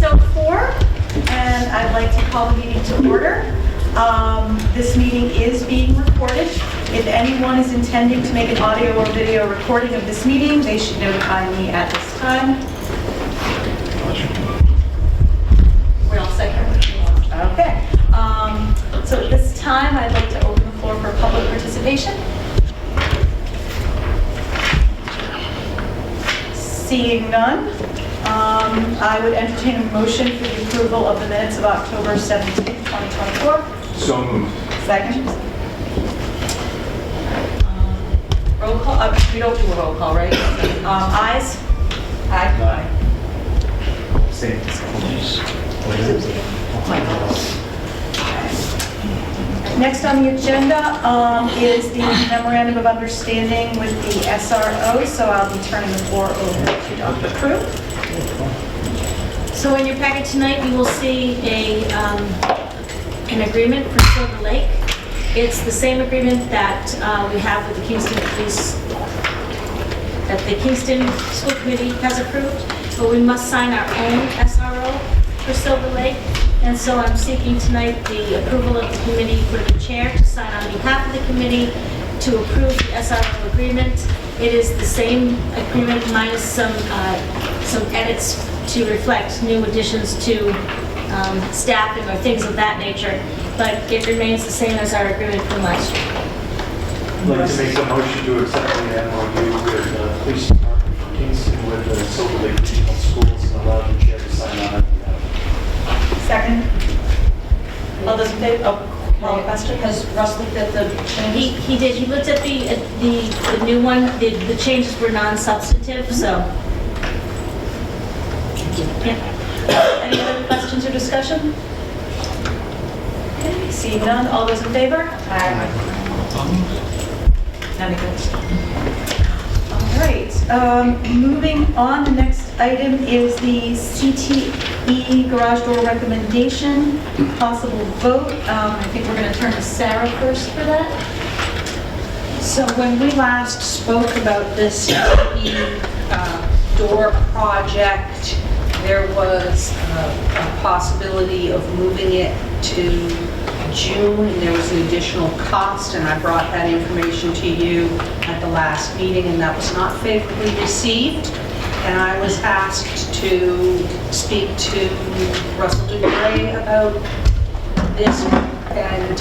6:04, and I'd like to call the meeting to order. This meeting is being recorded. If anyone is intending to make an audio or video recording of this meeting, they should notify me at this time. We're all set here? Okay. So at this time, I'd like to open the floor for public participation. Seeing none, I would entertain a motion for the approval of the minutes of October 17th, 2024. So moved. Second. Roll call, we don't do a roll call, right? Ayes? Aye. Same. Next on the agenda is the memorandum of understanding with the SRO, so I'll be turning the floor over to Dr. Crew. So in your packet tonight, you will see an agreement for Silver Lake. It's the same agreement that we have with the Kingston Police, that the Kingston School Committee has approved, but we must sign our own SRO for Silver Lake. And so I'm seeking tonight the approval of the committee for the chair to sign on behalf of the committee to approve the SRO agreement. It is the same agreement minus some edits to reflect new additions to staffing or things of that nature, but it remains the same as our agreement from last year. I'd like to make a motion to accept the MOU with the police department for Kingston with the Silver Lake Regional Schools and allow the chair to sign on it. Second. All those in favor? Oh, call the question. Has Russ looked at the changes? He did. He looked at the new one. The changes were non-substantive, so. Yeah. Any other questions or discussion? Okay, seeing none, all those in favor? Aye. None against. All right, moving on, the next item is the CTE garage door recommendation, possible vote. I think we're going to turn to Sarah first for that. So when we last spoke about this door project, there was a possibility of moving it to June, and there was an additional cost, and I brought that information to you at the last meeting, and that was not favorably received. And I was asked to speak to Russell DeGray about this, and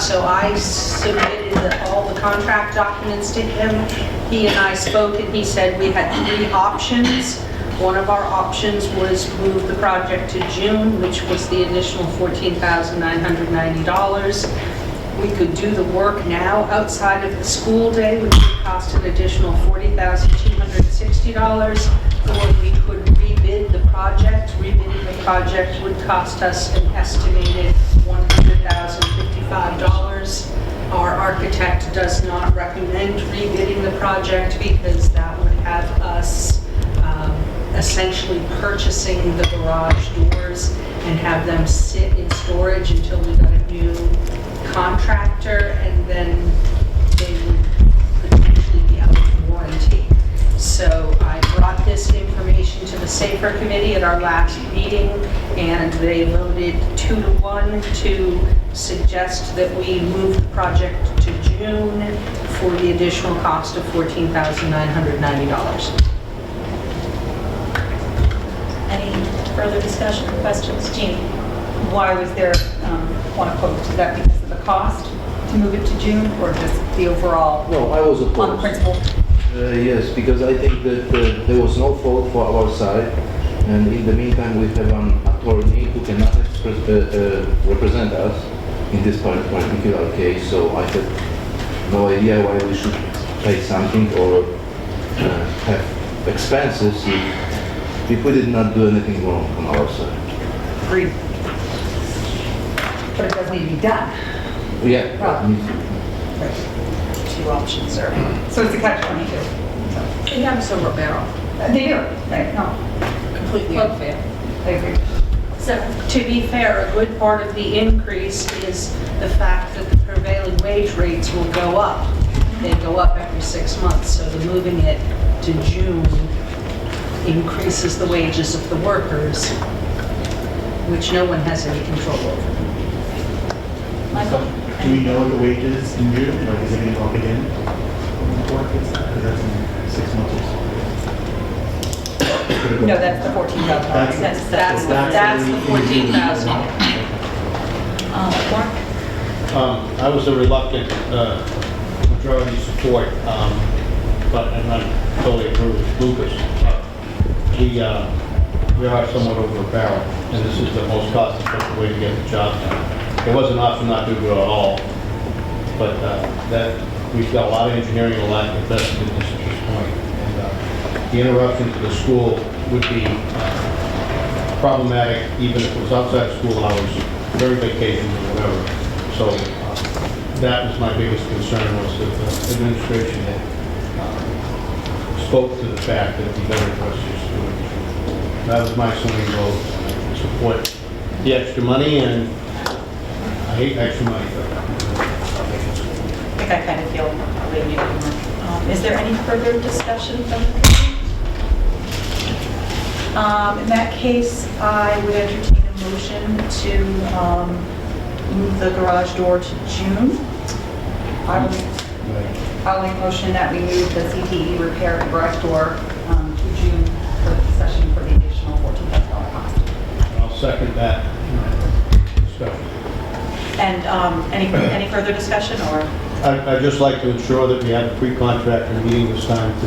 so I submitted all the contract documents to him. He and I spoke, and he said we had 3 options. One of our options was move the project to June, which was the additional $14,990. We could do the work now outside of the school day, which would cost an additional $40,260, or we could rebid the project. Rebidding the project would cost us an estimated $100,055. Our architect does not recommend rebidding the project because that would have us essentially purchasing the garage doors and have them sit in storage until we got a new contractor, and then they would potentially be out of warranty. So I brought this information to the SAFER committee at our last meeting, and they voted 2-1 to suggest that we move the project to June for the additional cost of $14,990. Any further discussion or questions? Jeannie? Why was there one opposed? Is that because of the cost to move it to June, or just the overall No, I was on the opposed. principle? Yes, because I think that there was no fault for our side, and in the meantime we have an attorney who cannot represent us in this particular case, so I had no idea why we should pay something or have expenses if we did not do anything wrong on our side. Agreed. But it does need to be done. Yeah. Right. 2 options there. So it's a catch-22. They have a silver barrel. They do, right? No, Completely unfair. I agree. So, to be fair, a good part of the increase is the fact that the prevailing wage rates will go up. They go up every 6 months, so the moving it to June increases the wages of the workers. which no one has any control over. Michael? Do we know what the wage is in June? Like, is it going to go up again? Because that's in 6 months or so. No, that's the $14,000. That's the 14,000. Mark? I was a reluctant majority support, but I'm not totally agree with Lucas. We are somewhat over a barrel, and this is the most cost-effective way to get the job done. It wasn't an option not to do it at all, but that we've got a lot of engineering and a lot of investment in this at this point. And the interruption to the school would be problematic, even if it was outside school hours, during vacations or whatever. So that was my biggest concern, was that the administration had spoke to the fact that it'd be better for us just to do it. That was my swing vote, to support the extra money, and I hate extra money, but I think I kind of feel the way you do, Mark. Is there any further discussion from the committee? In that case, I would entertain a motion to move the garage door to June. I'll make a motion that we move the CTE repair garage door to June for the session for the additional $14,000 cost. I'll second that discussion. And any further discussion, or? I'd just like to ensure that we have a pre-contractor meeting this time to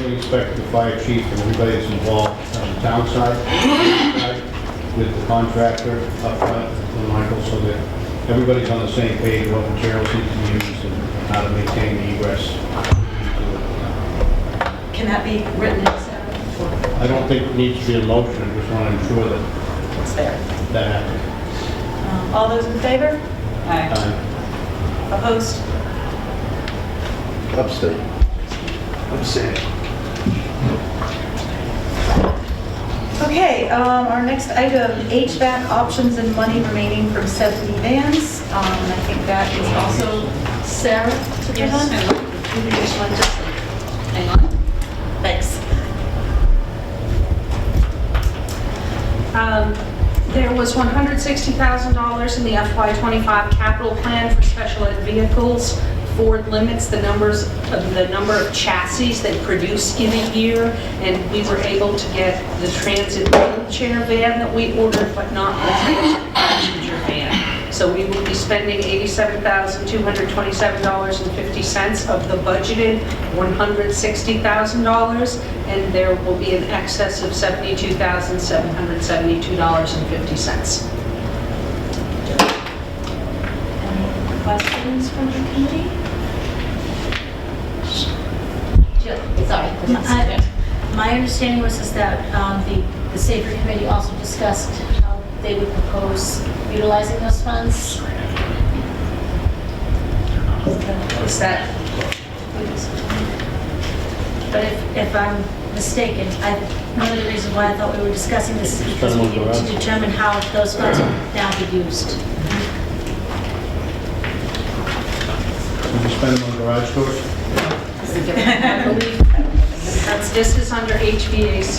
really expect the fire chief and everybody that's involved on the town side with the contractor up front, and Michael, so that everybody's on the same page, what materials need to be used and how to maintain the egress. Can that be written in, Sarah? I don't think it needs to be a motion, I just want to ensure that It's there. that happens. All those in favor? Aye. Opposed? Abstain. Abstain. Okay, our next item, HVAC options and money remaining from 70 vans. I think that is also Sarah to present. You just want to hang on. Thanks. There was $160,000 in the FY25 capital plan for special ed vehicles. Ford limits the number of chassis they produce in a year, and we were able to get the transit wheelchair van that we ordered, but not the transit passenger van. So we will be spending $87,227.50 of the budgeted $160,000, and there will be an excess of $72,772.50. Any questions from the committee? Jill, sorry. My understanding was is that the Safer Committee also discussed how they would propose utilizing those funds. Is that, But if I'm mistaken, one of the reasons why I thought we were discussing this is because we needed to determine how those funds will now be used. Did you spend them on garage doors? I believe, this is under HVAC.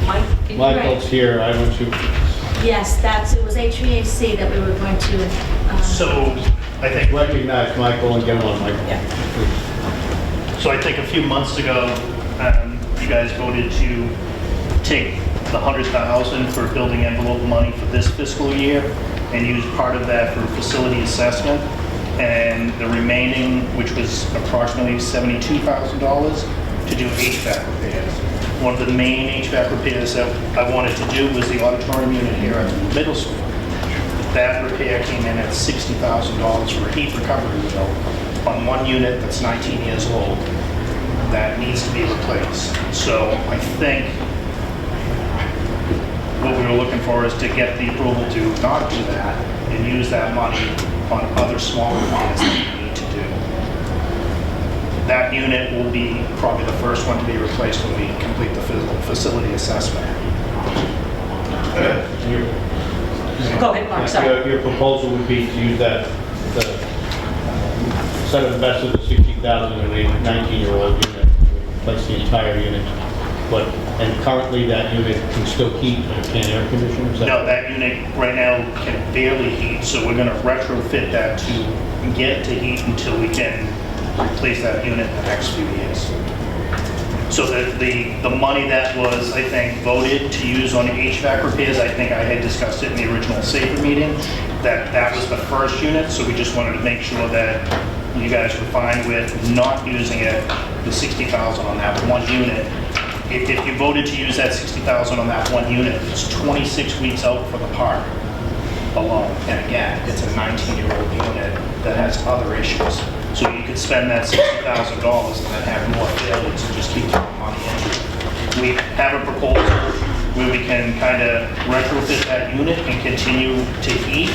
Mike? can you write? Michael's here, I want you, Yes, it was HVAC that we were going to. So I think recognize Michael and get him on, Michael. Please. So I think a few months ago, you guys voted to take the $100,000 for building envelope money for this fiscal year and use part of that for facility assessment, and the remaining, which was approximately $72,000, to do HVAC repairs. One of the main HVAC repairs that I wanted to do was the auditorium unit here at the middle school. That repair came in at $60,000 for a heat recovery wheel on one unit that's 19 years old that needs to be replaced. So I think what we were looking for is to get the approval to not do that and use that money on other smaller repairs that we need to do. That unit will be probably the first one to be replaced when we complete the facility assessment. Go ahead, Mark, sorry. Your proposal would be to use that, instead of investing the $60,000 in a 19-year-old unit, replace the entire unit. but, and currently that unit can still heat and can air condition? Is that- No, that unit right now can barely heat, so we're gonna retrofit that to get it to heat until we can replace that unit in the next few years. So the money that was, I think, voted to use on the HVAC repairs, I think I had discussed it in the original SAFER meeting, that was the first unit, so we just wanted to make sure that you guys were fine with not using it, the 60,000 on that one unit. If you voted to use that 60,000 on that one unit, it's 26 weeks out for the park alone. And again, it's a 19-year-old unit that has other issues. So you could spend that $60,000 and then have more failures and just keep throwing money into it. We have a proposal where we can kind of retrofit that unit and continue to heat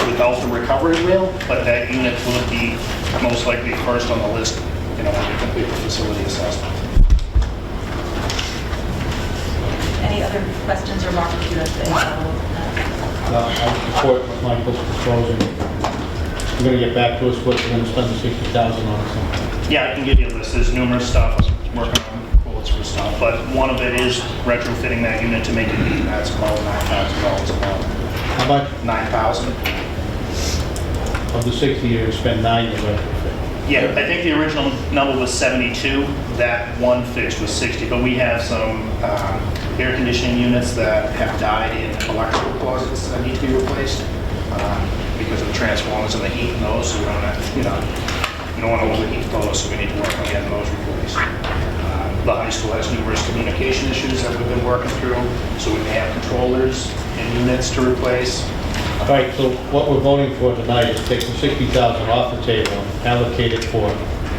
without the recovery wheel, but that unit will be most likely first on the list, when we complete the facility assessment. Any other questions or remarks you have to I support what Michael's proposing. You're going to get back to us what you're going to spend the 60,000 on or something. Yeah, I can give you a list. There's numerous stuff. I'm working on quotes for stuff, but one of it is retrofitting that unit to make it heat. That's about $9,000 a month. How much? $9,000. Of the 60, you're going to spend 9 to retrofit. Yeah, I think the original number was 72. That one fix was 60, but we have some air conditioning units that have died in electrical closets that need to be replaced because of the transformers and the heat in those. So we don't have, we don't want to overheat those, so we need to work on getting those replaced. The high school has numerous communication issues that we've been working through, so we may have controllers and units to replace. All right, so what we're voting for tonight is take the 60,000 off the table and allocate it for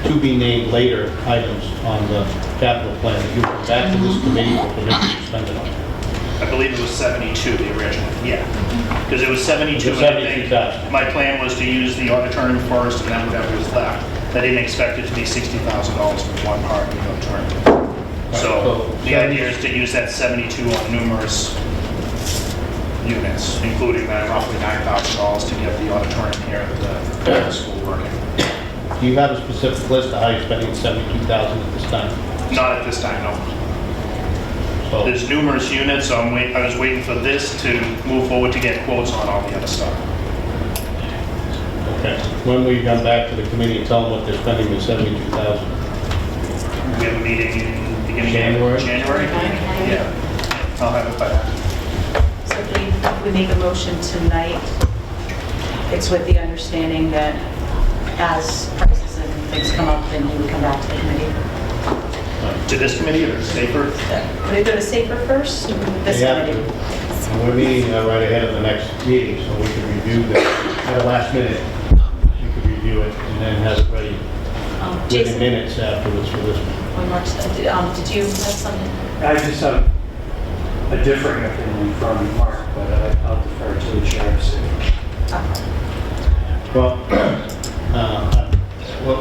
to-be-named later items on the capital plan. You come back to this committee for permission to spend it on. I believe it was 72, the original, yeah. Because it was 72. It was and I think 72,000. My plan was to use the auditorium first and then whatever was left. I didn't expect it to be $60,000 for one part of the auditorium. So the idea is to use that 72 on numerous units, including that roughly $9,000 to get the auditorium here at the school working. Do you have a specific list of how you're spending 72,000 at this time? Not at this time, no. So, There's numerous units, so I was waiting for this to move forward to get quotes on all the other stuff. okay. When will you come back to the committee and tell them what they're spending the 72,000? We have a meeting in beginning January? of January? Yeah. I'll have it by then. So if we make a motion tonight, it's with the understanding that as prices and things come up, then we would come back to the committee. To this committee or SAFER? Would it go to SAFER first, or this They have committee? to. And we're meeting right ahead of the next meeting, so we can review this at the last minute. We could review it and then have it ready within Jason, minutes afterwards for this one. remarks, did you have something? I just have a differing opinion from Mark, but I'll defer to the chair. Well,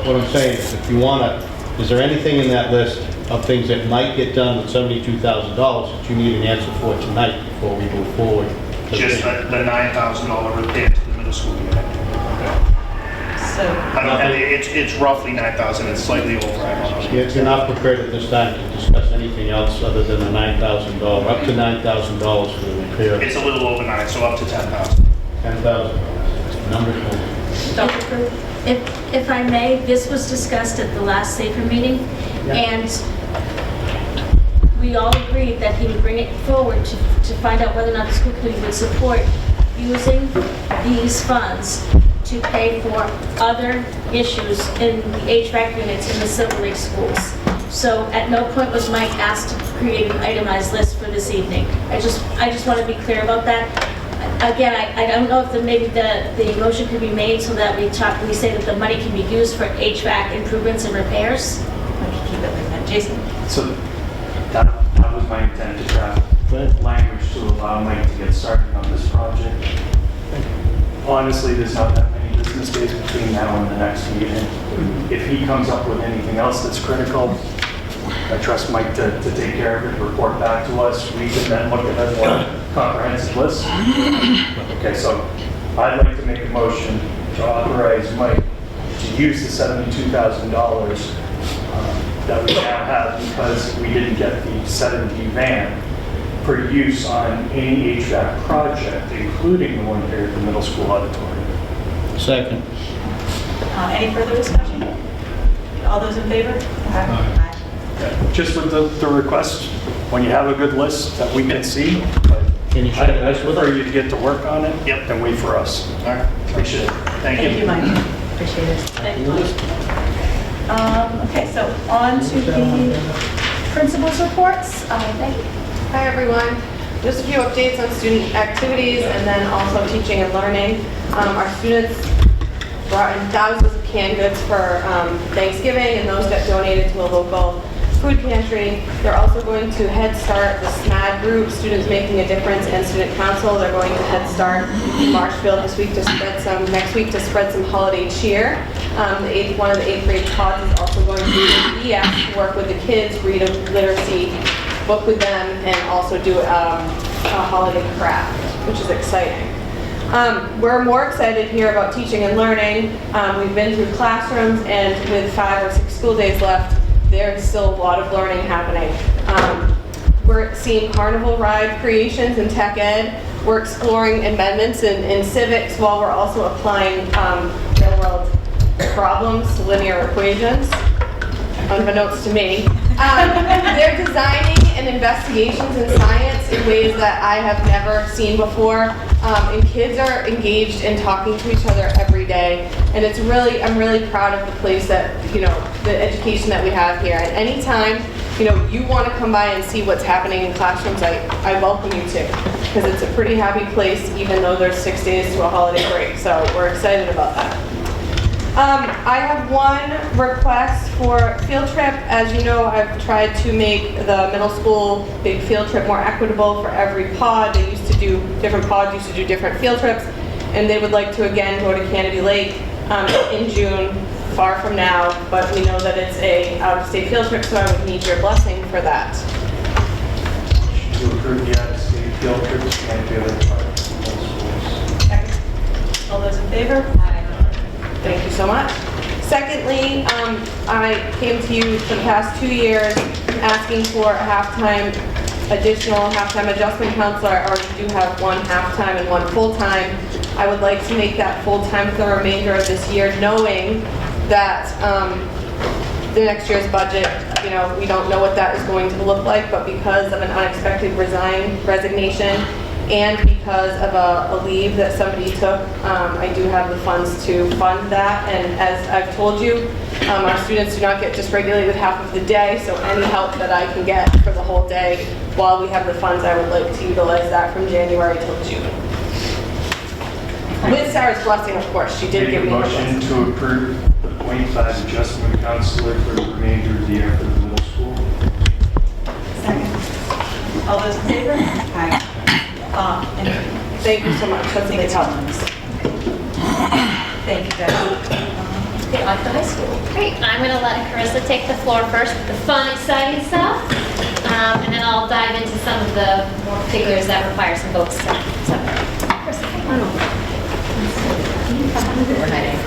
what I'm saying is if you want to, is there anything in that list of things that might get done with $72,000 that you need an answer for tonight before we move forward? Just the $9,000 repair to the middle school unit. So, I don't have, it's roughly 9,000, it's slightly over, I don't know. You're not prepared at this time to discuss anything else other than the $9,000, up to $9,000 for the repair. It's a little over 9, so up to 10,000. $10,000. Numbers move. Dr. Crew? If I may, this was discussed at the last SAFER meeting, and we all agreed that he would bring it forward to find out whether or not the school committee would support using these funds to pay for other issues in the HVAC units in the Silver Lake schools. So at no point was Mike asked to create an itemized list for this evening. I just want to be clear about that. Again, I don't know if maybe the motion could be made so that we say that the money can be used for HVAC improvements and repairs. I can keep it like that. Jason? So that was my intent to draft language to allow Mike to get started on this project. Honestly, there's not that many business days between now and the next meeting. If he comes up with anything else that's critical, I trust Mike to take care of it, report back to us. We can then look at a more comprehensive list. Okay, so I'd like to make a motion to authorize Mike to use the $72,000 that we now have because we didn't get the 7D van for use on any HVAC project, including the one here at the middle school auditorium. Second. Any further discussion? All those in favor? Aye. Just with the request, when you have a good list that we can see, but Can you share I this with prefer us? you to get to work on it Yep. than wait for us. All right, appreciate it. Thank you. Thank you, Mike. Appreciate it. Okay, so on to the principal's reports. Thank you. Hi, everyone. Just a few updates on student activities and then also teaching and learning. Our students brought in thousands of canned goods for Thanksgiving, and those got donated to a local food pantry. They're also going to Head Start, the SMAD group, Students Making a Difference, and Student Council. They're going to Head Start in Marshfield next week to spread some holiday cheer. One of the 8th grade pods is also going to do ES to work with the kids, read a literacy book with them, and also do a holiday craft, which is exciting. We're more excited here about teaching and learning. We've been through classrooms, and with 5 or 6 school days left, there's still a lot of learning happening. We're seeing carnival ride creations in tech ed. We're exploring amendments in civics while we're also applying real world problems, linear equations, unbeknownst to me. They're designing and investigations in science in ways that I have never seen before. And kids are engaged in talking to each other every day. And I'm really proud of the place that, the education that we have here. And anytime, you want to come by and see what's happening in classrooms, I welcome you to. Because it's a pretty happy place, even though there's 6 days to a holiday break. So we're excited about that. I have one request for field trip. As you know, I've tried to make the middle school big field trip more equitable for every pod. Different pods used to do different field trips, and they would like to again go to Canopy Lake in June, far from now, but we know that it's a out-of-state field trip, so I would need your blessing for that. To approve the out-of-state field trips and the other parts of middle schools. Second. All those in favor? Thank you so much. Secondly, I came to you for the past 2 years asking for a additional half-time adjustment counselor. I already do have one half-time and one full-time. I would like to make that full-time for the remainder of this year, knowing that the next year's budget, we don't know what that is going to look like, but because of an unexpected resignation and because of a leave that somebody took, I do have the funds to fund that. And as I've told you, our students do not get just regulated with half of the day, so any help that I can get for the whole day while we have the funds, I would like to utilize that from January till June. With Sarah's blessing, of course. She did give me her Motion blessing. to approve the .5 adjustment counselor for the remainder of the year for the middle school. Second. All those in favor? Aye. Thank you so much. That's a big help. Thank you, Becky. Okay, on to the high school. Great, I'm going to let Carissa take the floor first with the fun, exciting stuff, and then I'll dive into some of the more figures that require some votes. So, Carissa, come on over. We're hiding.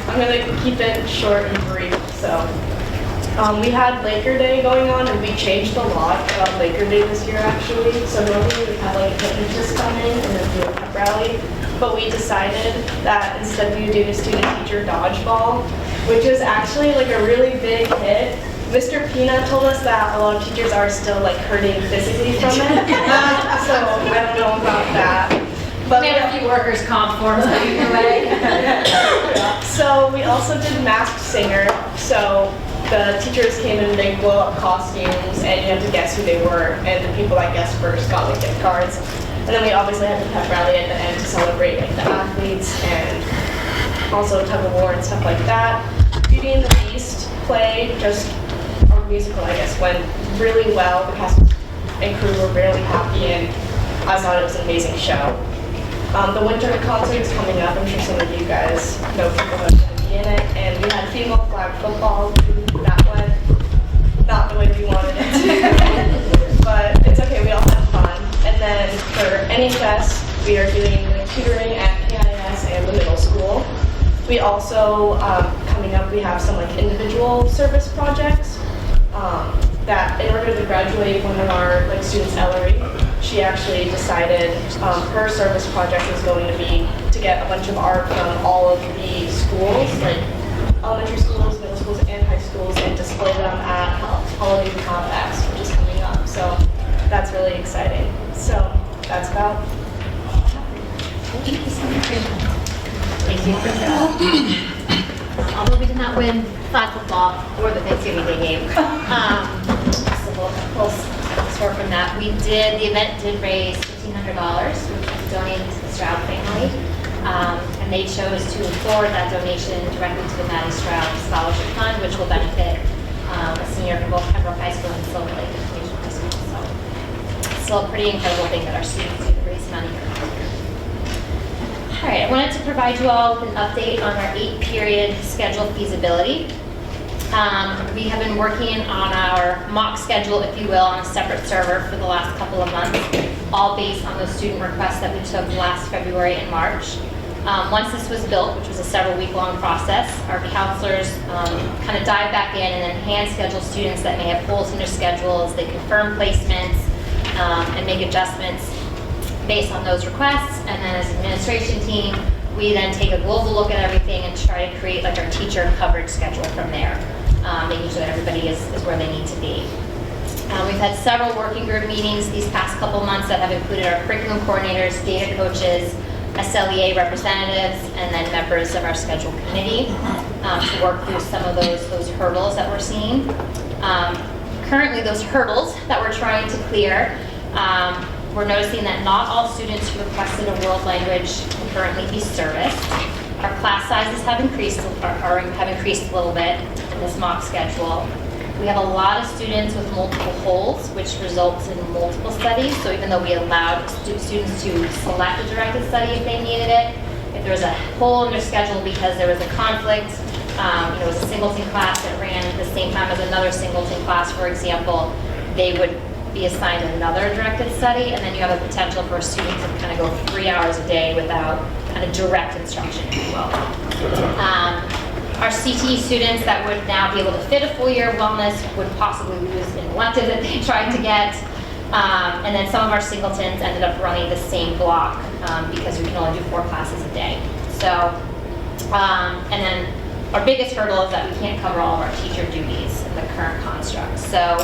I'm going to keep it short and brief. So, we had Laker Day going on, and we changed a lot about Laker Day this year, actually. So normally we have like picnics come in and then do a pep rally. But we decided that instead we would do a student-teacher dodgeball, which is actually like a really big hit. Mr. Pina told us that a lot of teachers are still like hurting physically from it. So I don't know about that. But We have a few workers' comp forms coming your way. So we also did Masked Singer. So the teachers came in big blow-up costumes, and you had to guess who they were. And the people that guessed first got like gift cards. And then we obviously had the pep rally at the end to celebrate like the athletes and also tug of war and stuff like that. Beauty and the Beast play, just our musical, I guess, went really well. The cast and crew were really happy, and I thought it was an amazing show. The winter concert is coming up. I'm sure some of you guys know people who are going to be in it. And we had female flag football. That went not the way we wanted it to. But it's okay, we all had fun. And then for NHS, we are doing the tutoring at KIS and the middle school. We also, coming up we have some like individual service projects that in order to graduate one of our like students, Ellery, she actually decided her service project was going to be to get a bunch of art from all of the schools, like elementary schools, middle schools, and high schools, and display them at Halloween Compacts, which is coming up. So that's really exciting. So that's about. Thank you for that. Although we did not win flag football or the Thanksgiving Day game, so we'll score from that. The event did raise $1,500, which was donated to the Stroud family, and they chose to forward that donation directly to the Maddie Stroud Scholarship Fund, which will benefit a senior from both Pembroke High School and Silver Lake International High School. So it's still a pretty incredible thing that our students do to raise money. All right, I wanted to provide you all with an update on our 8-period schedule feasibility. We have been working on our mock schedule, if you will, on a separate server for the last couple of months, all based on those student requests that we took last February and March. Once this was built, which was a several-week-long process, our counselors kind of dive back in and then hand schedule students that may have holes in their schedules. They confirm placements and make adjustments based on those requests, and then as an administration team, we then take a global look at everything and try to create like our teacher coverage schedule from there, making sure that everybody is where they need to be. We've had several working group meetings these past couple months that have included our curriculum coordinators, data coaches, SLEA representatives, and then members of our schedule committee to work through some of those hurdles that we're seeing. Currently, those hurdles that we're trying to clear, we're noticing that not all students who requested a world language can currently be serviced. Our class sizes have increased a little bit in this mock schedule. We have a lot of students with multiple holes, which results in multiple studies. So even though we allowed students to select a directed study if they needed it, if there was a hole in their schedule because there was a conflict, it was a singleton class that ran at the same time as another singleton class, for example, they would be assigned another directed study, and then you have a potential for a student to kind of go 3 hours a day without kind of direct instruction, if you will. Our CTE students that would now be able to fit a full year of wellness would possibly lose an elective that they tried to get. And then some of our singletons ended up running the same block because we can only do 4 classes a day. So, and then our biggest hurdle is that we can't cover all of our teacher duties in the current construct. So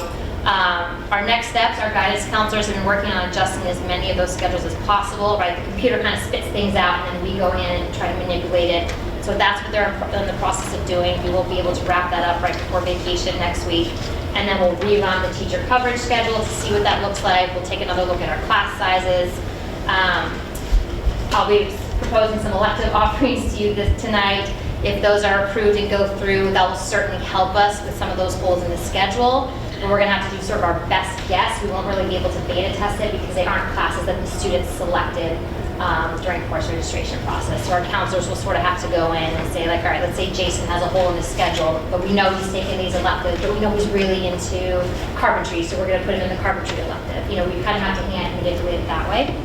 our next steps, our guidance counselors have been working on adjusting as many of those schedules as possible, right? The computer kind of spits things out and then we go in and try to manipulate it. So that's what they're in the process of doing. We will be able to wrap that up right before vacation next week. And then we'll rerun the teacher coverage schedule to see what that looks like. We'll take another look at our class sizes. I'll be proposing some elective offerings to you tonight. If those are approved and go through, that will certainly help us with some of those holes in the schedule. And we're going to have to do sort of our best guess. We won't really be able to beta test it because they aren't classes that the students selected during course registration process. So our counselors will sort of have to go in and say like, all right, let's say Jason has a hole in his schedule, but we know he's taking these electives, but we know he's really into carpentry, so we're going to put him in the carpentry elective. You know, we kind of have to hand manipulate it that way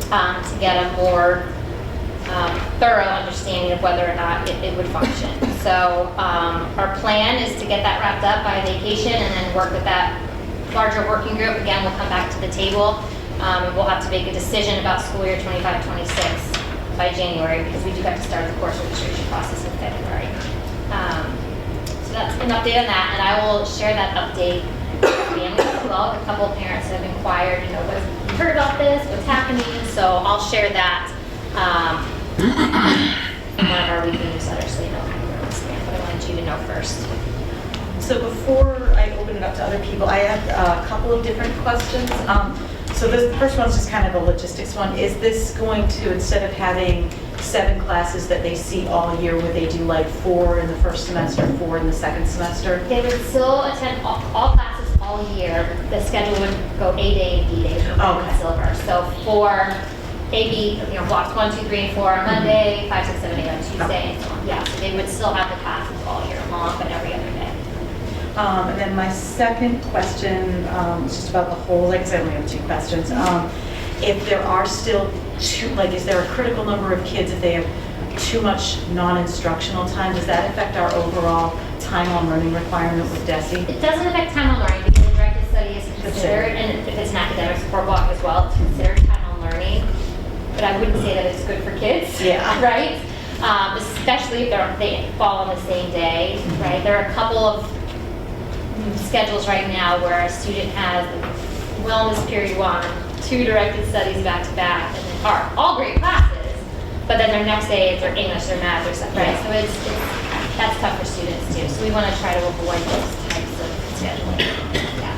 to get a more thorough understanding of whether or not it would function. So our plan is to get that wrapped up by vacation and then work with that larger working group. Again, we'll come back to the table. We'll have to make a decision about school year 25-26 by January because we do have to start the course registration process in February. So that's an update on that, and I will share that update with families as well. A couple of parents have inquired, you know, what have you heard about this, what's happening? So I'll share that in one of our weekly newsletters so you know where we stand, but I wanted you to know first. So before I open it up to other people, I have a couple of different questions. So the first one's just kind of a logistics one. Is this going to, instead of having 7 classes that they see all year, would they do like 4 in the first semester, 4 in the second semester? They would still attend all classes all year. The schedule would go A-Day and B-Day for gold and silver. So for AB, you know, blocks 1, 2, 3, and 4 on Monday, 5, 6, 7, 8 on Tuesday, and so on. Yeah, so they would still have the classes all year long, but every other day. And then my second question is just about the whole, like I said, I only have 2 questions. If there are still 2, like is there a critical number of kids if they have too much non-instructional time, does that affect our overall time on learning requirement with DESI? It doesn't affect time on learning because directed study is considered, and if it's an academic support block as well, it's considered time on learning. But I wouldn't say that it's good for kids. Yeah. Right? Especially if they fall on the same day, right? There are a couple of schedules right now where a student has wellness period 1, 2 directed studies back to back, and they are all great classes, but then their next day it's their English, their math, or something, right? So that's tough for students too. So we want to try to avoid those types of scheduling. Yeah.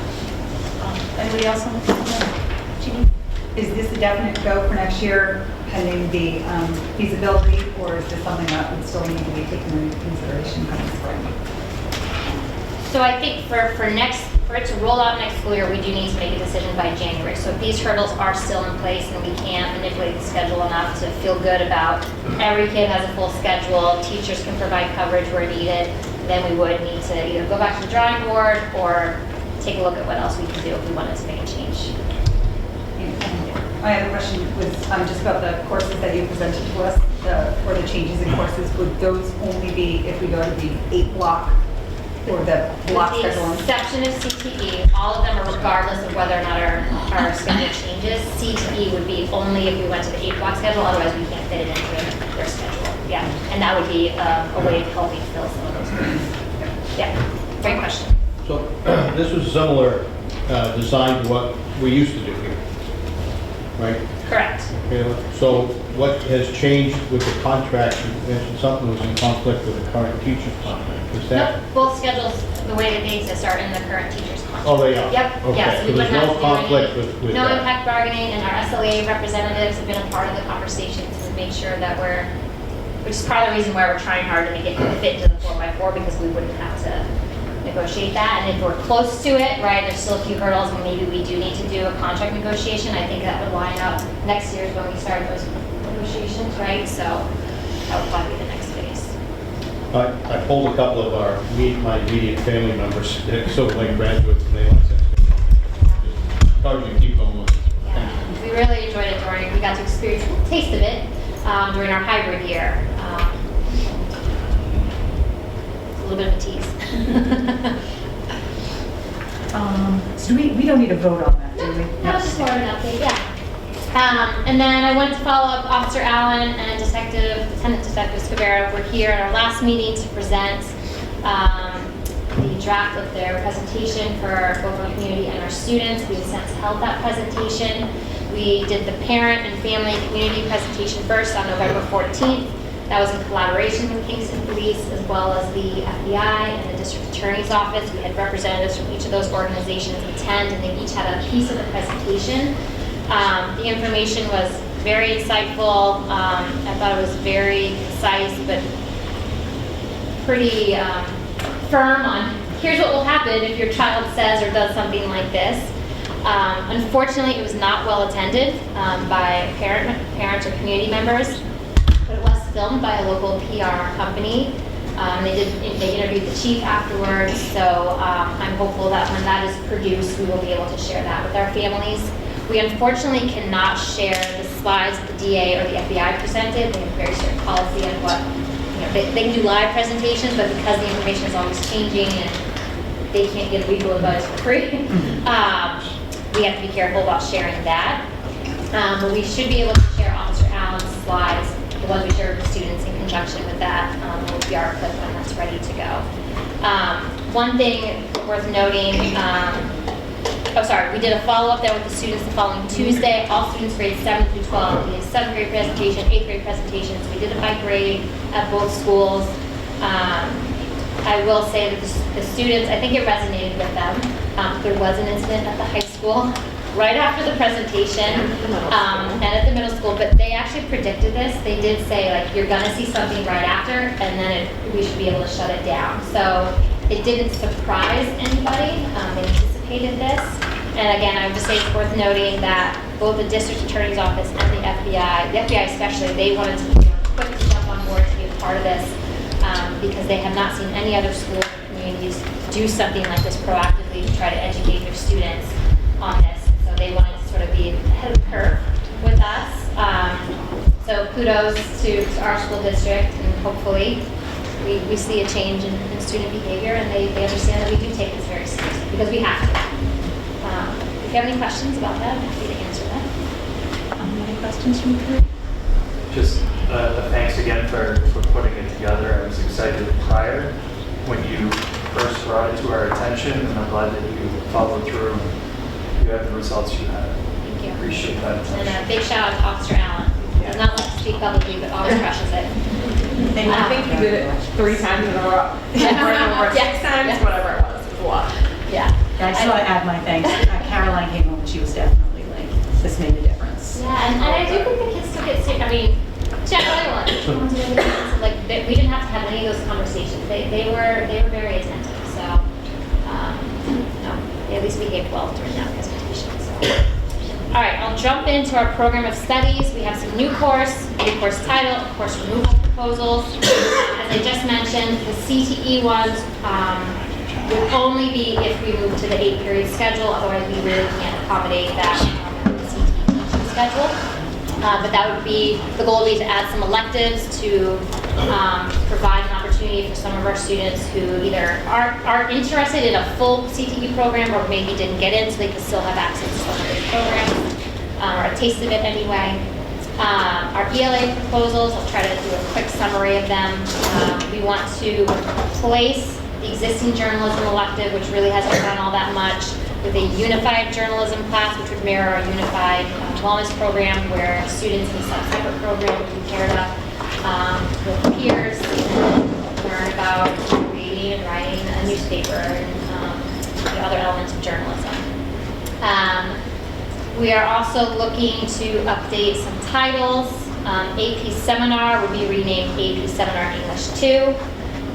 Anybody else on the phone? Jeannie? Is this a definite go for next year pending the feasibility, or is this something that would still need to be taken into consideration come spring? So I think for it to roll out next school year, we do need to make a decision by January. So if these hurdles are still in place and we can't manipulate the schedule enough to feel good about every kid has a full schedule, teachers can provide coverage where needed, then we would need to either go back to the drawing board or take a look at what else we can do if we wanted to make a change. My other question was just about the courses that you presented to us, for the changes in courses. Would those only be if we go to the 8-block or the block With the scheduling? exception of CTE, all of them are regardless of whether or not our schedule changes. CTE would be only if we went to the 8-block schedule, otherwise we can't fit it into their schedule. Yeah, and that would be a way of helping fill some of those groups. Yeah, great question. So this was similar design to what we used to do here, right? Correct. Okay, so what has changed with the contract? You mentioned something was in conflict with the current teacher's contract. Is that? Nope, both schedules, the way that they exist, are in the current teacher's contract. Oh, they are? Yep, Okay, yes. so We there's wouldn't have no to do conflict any- with No that? impact bargaining, and our SLA representatives have been a part of the conversations to make sure that which is part of the reason why we're trying hard to make it fit into the 4x4, because we wouldn't have to negotiate that. And if we're close to it, right, there's still a few hurdles, and maybe we do need to do a contract negotiation, I think that would line up next year is when we start those negotiations, right? So that would probably be the next phase. I polled a couple of my immediate family members, they're sort of like graduates, and they like that. Just encourage you to keep going with it. Yeah, we really enjoyed it we got to experience a taste of it during our hybrid year. It's a little bit of a tease. So we don't need a vote on that, do we? That was just more of an update, yeah. And then I wanted to follow up, Officer Allen and Lieutenant Detective Scavera were here at our last meeting to present the draft of their presentation for both our community and our students. We have since held that presentation. We did the parent and family community presentation first on November 14th. That was in collaboration with Kingston Police as well as the FBI and the District Attorney's Office. We had representatives from each of those organizations attend, and they each had a piece of the presentation. The information was very insightful. I thought it was very concise, but pretty firm on here's what will happen if your child says or does something like this. Unfortunately, it was not well attended by parents or community members, but it was filmed by a local PR company. They interviewed the chief afterwards, so I'm hopeful that when that is produced, we will be able to share that with our families. We unfortunately cannot share the slides that the DA or the FBI presented. They have a very strict policy on what, they can do live presentations, but because the information is always changing and they can't give legal advice for free, we have to be careful about sharing that. But we should be able to share Officer Allen's slides, the ones we shared with students in conjunction with that PR clip when that's ready to go. One thing worth noting, we did a follow-up there with the students the following Tuesday. All students grades 7 through 12. We did a 7th grade presentation, 8th grade presentation. So we did it by grade at both schools. I will say that the students, I think it resonated with them. There was an incident at the high school right after the presentation and at the middle school, but they actually predicted this. They did say, like, you're going to see something right after, and then we should be able to shut it down. So it didn't surprise anybody. They anticipated this. And again, I would just say it's worth noting that both the District Attorney's Office and the FBI especially, they wanted to be quick to jump on board to be a part of this because they have not seen any other school or communities do something like this proactively to try to educate their students on this. So they wanted to sort of be ahead of the curve with us. So So kudos to our school district, and hopefully we see a change in student behavior, and they understand that we do take this very seriously, because we have to. If you have any questions about that, I'm happy to answer that. Any questions from the group? Just thanks again for putting it together. I was excited prior when you first brought it to our attention, and I'm glad that you followed through and you have the results you had. Thank you. Appreciate that. And a big shout out to Officer Allen. Does not like to speak publicly, but always crushes it. And I think you did it 3 times in a row. Or 6 times, whatever it was. It was a lot. Yeah. I just want to add my thanks. Caroline came home and she was definitely like, this made a difference. Yeah, and I do think the kids took it serious. I mean, check everyone. Like, we didn't have to have any of those conversations. They were very attentive. So, no, they at least behaved well during that presentation. So. All right, I'll jump into our program of studies. We have some new course title, course removal proposals. As I just mentioned, the CTE ones would only be if we move to the 8-period schedule. Otherwise, we really can't accommodate that in the CTE teaching schedule. But that would be, the goal would be to add some electives to provide an opportunity for some of our students who either are interested in a full CTE program or maybe didn't get in, so they can still have access to some of those programs, or a taste of it anyway. Our ELA proposals, I'll try to do a quick summary of them. We want to replace the existing journalism elective, which really hasn't done all that much, with a unified journalism class, which would mirror our unified wellness program, where students in a separate program would be paired up with peers and learn about reading and writing a newspaper and the other elements of journalism. We are also looking to update some titles. AP Seminar would be renamed AP Seminar English 2.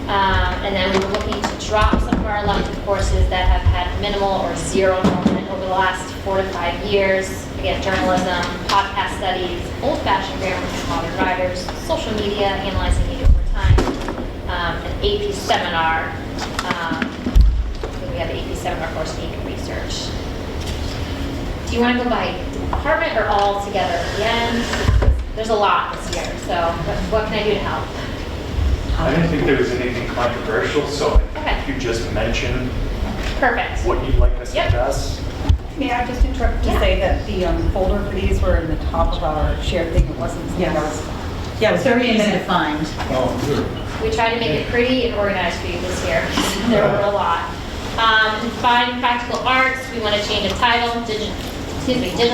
And then we were looking to drop some of our elective courses that have had minimal or zero enrollment over the last 4 to 5 years. Again, journalism, podcast studies, old-fashioned grammar for modern writers, social media, analyzing media over time, and AP Seminar. We have the AP Seminar course and AP Research. Do you want to go by department or all together at the end? There's a lot this year, so what can I do to help? I didn't think there was anything controversial, so if you just mention Perfect. what you'd like us to Yep. discuss. May I just interrupt to say that the folder for these were in the top of our shared thing? It wasn't something that was... Yeah, it was very easy to find. Oh, good. We tried to make it pretty and organized for you this year. There were a lot. In Fine and Practical Arts, we want to change the title, digital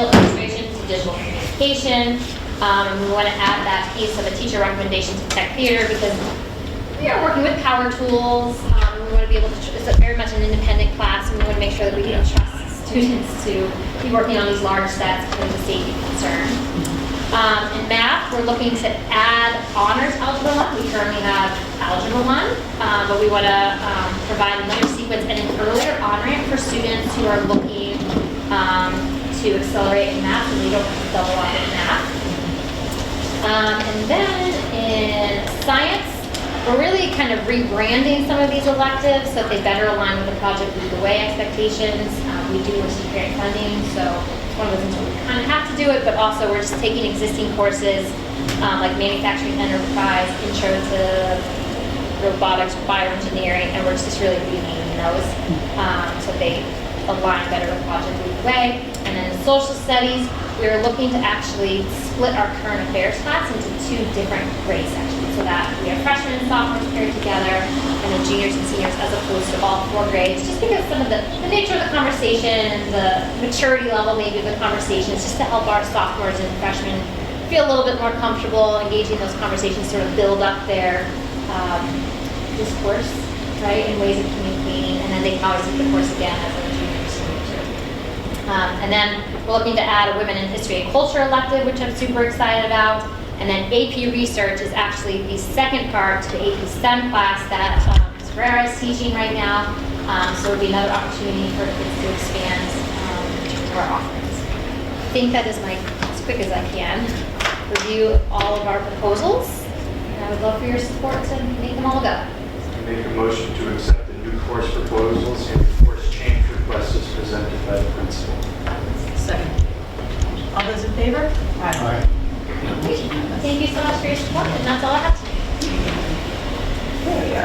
illustration to digital communication. And we want to add that piece of a teacher recommendation to tech theater, because we are working with power tools. We want to be able to, it's very much an independent class, and we want to make sure that we can trust students to be working on these large sets because of safety concern. In math, we're looking to add honors algebra 1. We currently have algebra 1, but we want to provide another sequence and an earlier on ramp for students who are looking to accelerate in math, and they don't have to double up in math. And then in science, we're really kind of rebranding some of these electives so that they better align with the Project Lead the Way expectations. We do receive grant funding, so it's one of those things where we kind of have to do it, but also we're just taking existing courses like Manufacturing Enterprise, Intro to Robotics, Bioengineering, and we're just really renaming those so they align better with Project Lead the Way. And then in social studies, we are looking to actually split our current affairs class into 2 different grade sections, so that we have freshmen and sophomores paired together, and then juniors and seniors, as opposed to all 4 grades, just because some of the nature of the conversation and the maturity level maybe of the conversation is just to help our sophomores and freshmen feel a little bit more comfortable engaging in those conversations, sort of build up their discourse, right, in ways of communicating, and then they can always take the course again as a junior or senior too. And then we're looking to add a Women in History and Culture elective, which I'm super excited about. And then AP Research is actually the second part to the AP STEM class that Ms. Ferreira is teaching right now. So it would be another opportunity for kids to expand our offerings. I think that is as quick as I can. Review all of our proposals. And I would love for your support to make them all go. I make a motion to accept the new course proposals and the course change request as presented by the principal. Second. All those in favor? All right. Thank you so much for your support, and that's all I have today. Okay,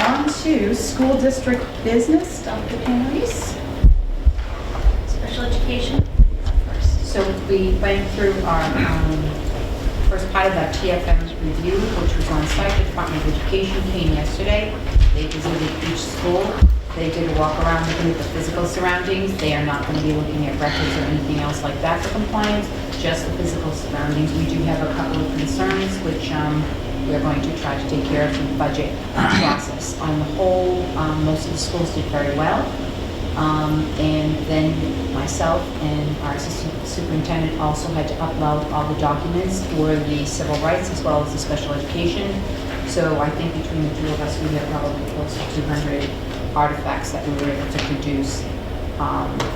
on to school district business, Dr. Panarese. Special education first. So we went through our first part of that TFM review, which was on site. The Department of Education came yesterday. They visited each school. They did a walk around looking at the physical surroundings. They are not going to be looking at records or anything else like that for compliance, just the physical surroundings. We do have a couple of concerns, which we're going to try to take care of through the budget process. On the whole, most of the schools did very well. And then myself and our assistant superintendent also had to upload all the documents for the civil rights as well as the special education. So I think between the two of us, we have probably close to 200 artifacts that we were able to produce.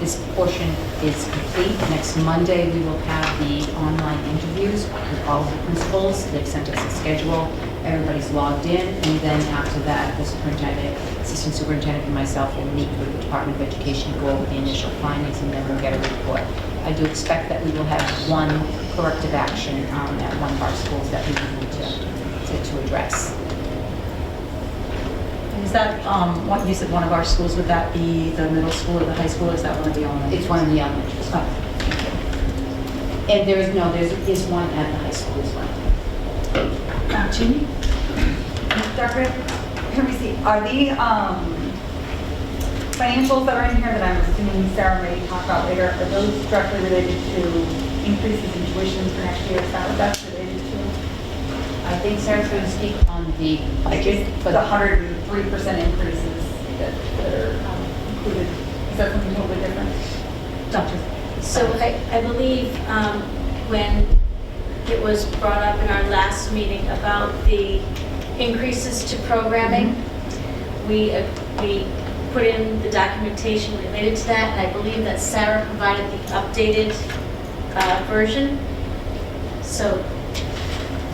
This portion is complete. Next Monday, we will have the online interviews with all of the principals. They've sent us a schedule. Everybody's logged in, and then after that, the superintendent, assistant superintendent, and myself will meet with the Department of Education to go over the initial findings, and then we'll get a report. I do expect that we will have one corrective action at one of our schools that we need to address. Is that, what you said, one of our schools, would that be the middle school or the high school, or is that one of the elementary? It's one of the elementary schools. Oh, And there is one at the high school as well. Jeannie? Dr. Henry, are the financials that are in here that I'm assuming Sarah may talk about later, are those directly related to increases in tuitions for next year? Is that what that's related to? I think Sarah's going to speak on the budget for The 103% increases that are included. Is that something totally different? Doctor? So I believe when it was brought up in our last meeting about the increases to programming, we put in the documentation related to that, and I believe that Sarah provided the updated version. So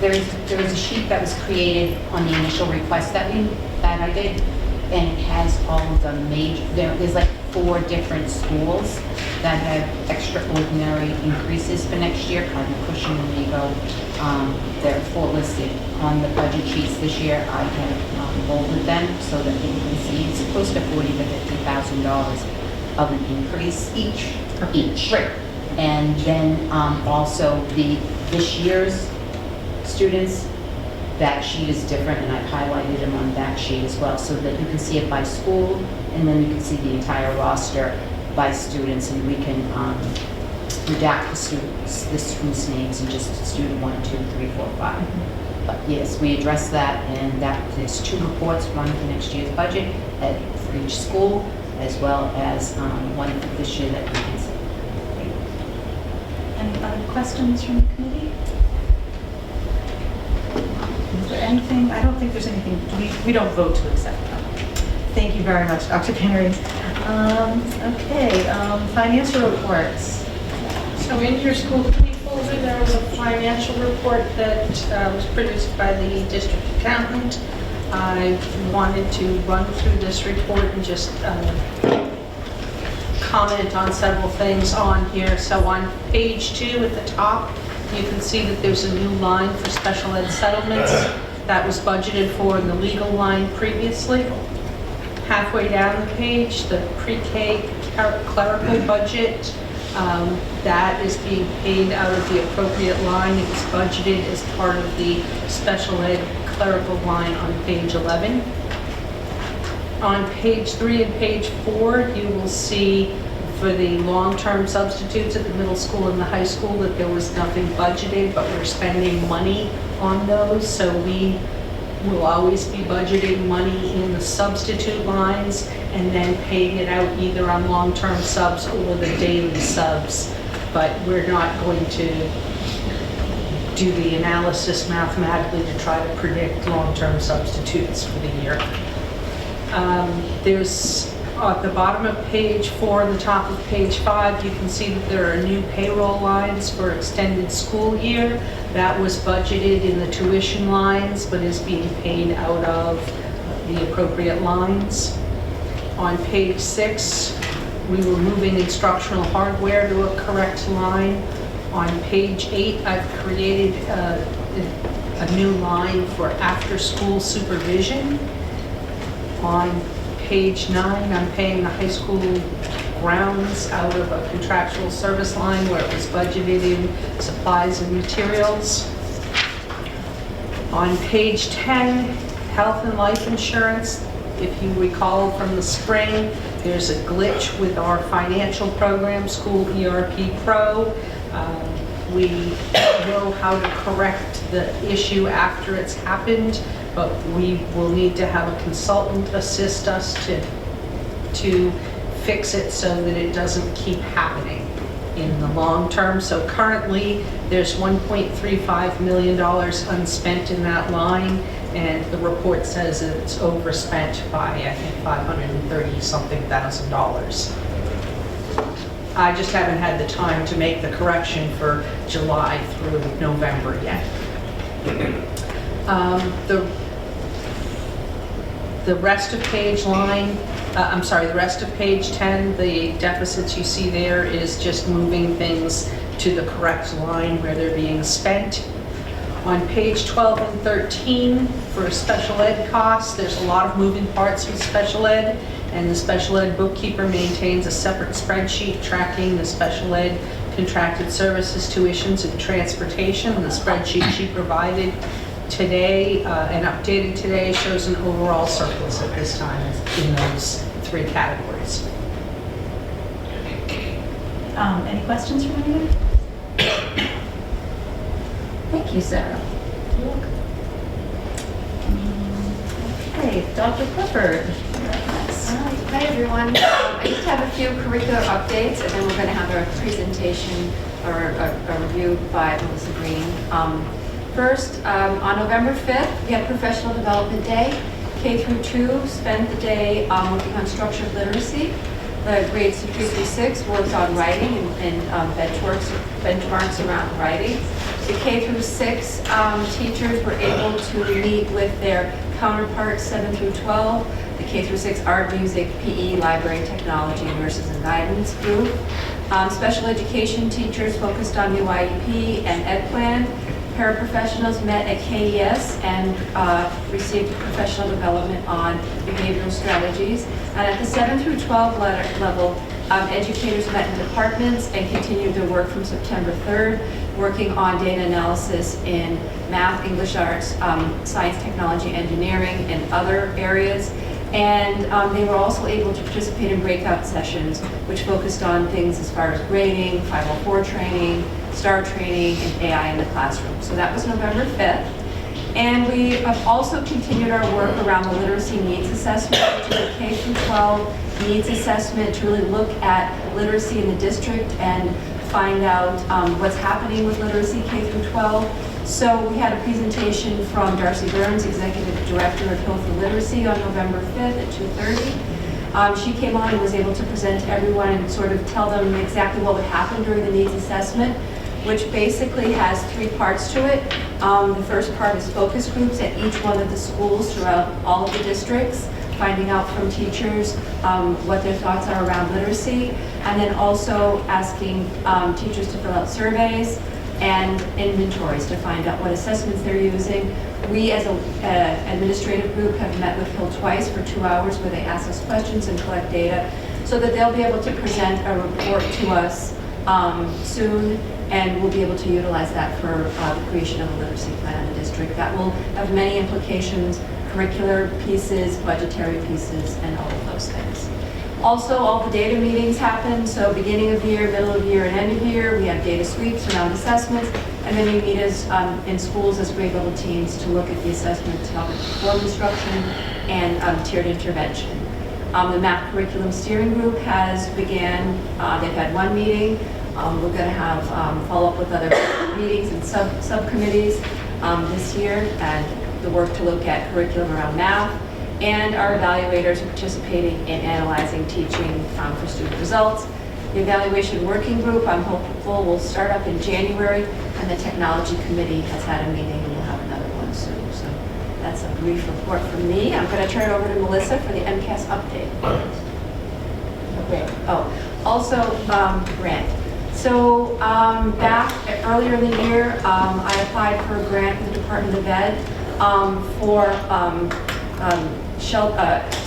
there is a sheet that was created on the initial request that I did, and it has all of the major, there's like 4 different schools that have extraordinary increases for next year, kind of Cushing and Lego. There are 4 listed on the budget sheets this year. I have bolded them so that you can see it's close to $40,000 to $50,000 of an increase each. Right. And then also this year's students, that sheet is different, and I've highlighted them on that sheet as well, so that you can see it by school, and then you can see the entire roster by students, and we can redact the students' names and just student 1, 2, 3, 4, 5. But yes, we address that, and there's 2 reports, one for next year's budget for each school, as well as one for this year that we can see. Any other questions from the committee? Is there anything? I don't think there's anything. We don't vote to accept them. Thank you very much, Dr. Pennery. Okay, financial reports. So in your school committee folder, there was a financial report that was produced by the district accountant. I wanted to run through this report and just comment on several things on here. So on page 2 at the top, you can see that there's a new line for special ed settlements that was budgeted for in the legal line previously. Halfway down the page, the pre-K clerical budget, that is being paid out of the appropriate line. It was budgeted as part of the special ed clerical line on page 11. On page 3 and page 4, you will see for the long-term substitutes at the middle school and the high school that there was nothing budgeted, but we're spending money on those. So we will always be budgeting money in the substitute lines and then paying it out either on long-term subs or the daily subs. But we're not going to do the analysis mathematically to try to predict long-term substitutes for the year. There's at the bottom of page 4 and the top of page 5, you can see that there are new payroll lines for extended school year. That was budgeted in the tuition lines, but is being paid out of the appropriate lines. On page 6, we were moving instructional hardware to a correct line. On page 8, I've created a new line for after-school supervision. On page 9, I'm paying the high school grounds out of a contractual service line where it was budgeted in supplies and materials. On page 10, health and life insurance. If you recall from the spring, there's a glitch with our financial program, School ERP Pro. We know how to correct the issue after it's happened, but we will need to have a consultant assist us to fix it so that it doesn't keep happening in the long term. So currently, there's $1.35 million unspent in that line, and the report says that it's overspent by, I think, $530-something thousand. I just haven't had the time to make the correction for July through November yet. The rest of page line, the rest of page 10, the deficits you see there is just moving things to the correct line where they're being spent. On page 12 and 13, for special ed costs, there's a lot of moving parts with special ed, and the special ed bookkeeper maintains a separate spreadsheet tracking the special ed contracted services, tuitions, and transportation. The spreadsheet she provided today and updated today shows an overall surplus at this time in those 3 categories. Any questions from anyone? Thank you, Sarah. You're welcome. Okay, Dr. Clifford. Hi, everyone. I just have a few curricular updates, and then we're going to have a presentation or a review by Melissa Green. First, on November 5th, we had Professional Development Day. K through 2 spent the day working on structured literacy. The grades 3 through 6 worked on writing and benchmarks around writing. The K through 6 teachers were able to meet with their counterparts 7 through 12. The K through 6 art, music, PE, library, technology, nurses and guidance group. Special education teachers focused on new IEP and Ed Plan. Paraprofessionals met at KES and received professional development on behavioral strategies. And at the 7 through 12 level, educators met in departments and continued their work from September 3rd, working on data analysis in math, English arts, science, technology, engineering, and other areas. And they were also able to participate in breakout sessions, which focused on things as far as grading, 504 training, STAR training, and AI in the classroom. So that was November 5th. And we have also continued our work around the literacy needs assessment, which is a K through 12 needs assessment to really look at literacy in the district and find out what's happening with literacy K through 12. So we had a presentation from Darcy Burns, Executive Director of Health and Literacy, on November 5th at 2:30. She came on and was able to present to everyone and sort of tell them exactly what would happen during the needs assessment, which basically has 3 parts to it. The first part is focus groups at each one of the schools throughout all of the districts, finding out from teachers what their thoughts are around literacy, and then also asking teachers to fill out surveys and inventories to find out what assessments they're using. We as an administrative group have met with Hill twice for 2 hours where they ask us questions and collect data so that they'll be able to present a report to us soon, and we'll be able to utilize that for the creation of a literacy plan in the district. That will have many implications, curricular pieces, budgetary pieces, and all of those things. Also, all the data meetings happen, so beginning of year, middle of year, and end of year, we have data sweeps around assessments, and then we meet as in schools as grade level teams to look at the assessment to help inform instruction and tiered intervention. The math curriculum steering group has began, they've had 1 meeting. We're going to have follow up with other meetings and subcommittees this year, and the work to look at curriculum around math. And our evaluators are participating in analyzing teaching for student results. The evaluation working group, I'm hopeful, will start up in January, and the technology committee has had a meeting, and we'll have another one soon. So that's a brief report from me. I'm going to turn it over to Melissa for the MCAS update. Okay. Oh, also, grant. So back earlier in the year, I applied for a grant from the Department of Ed for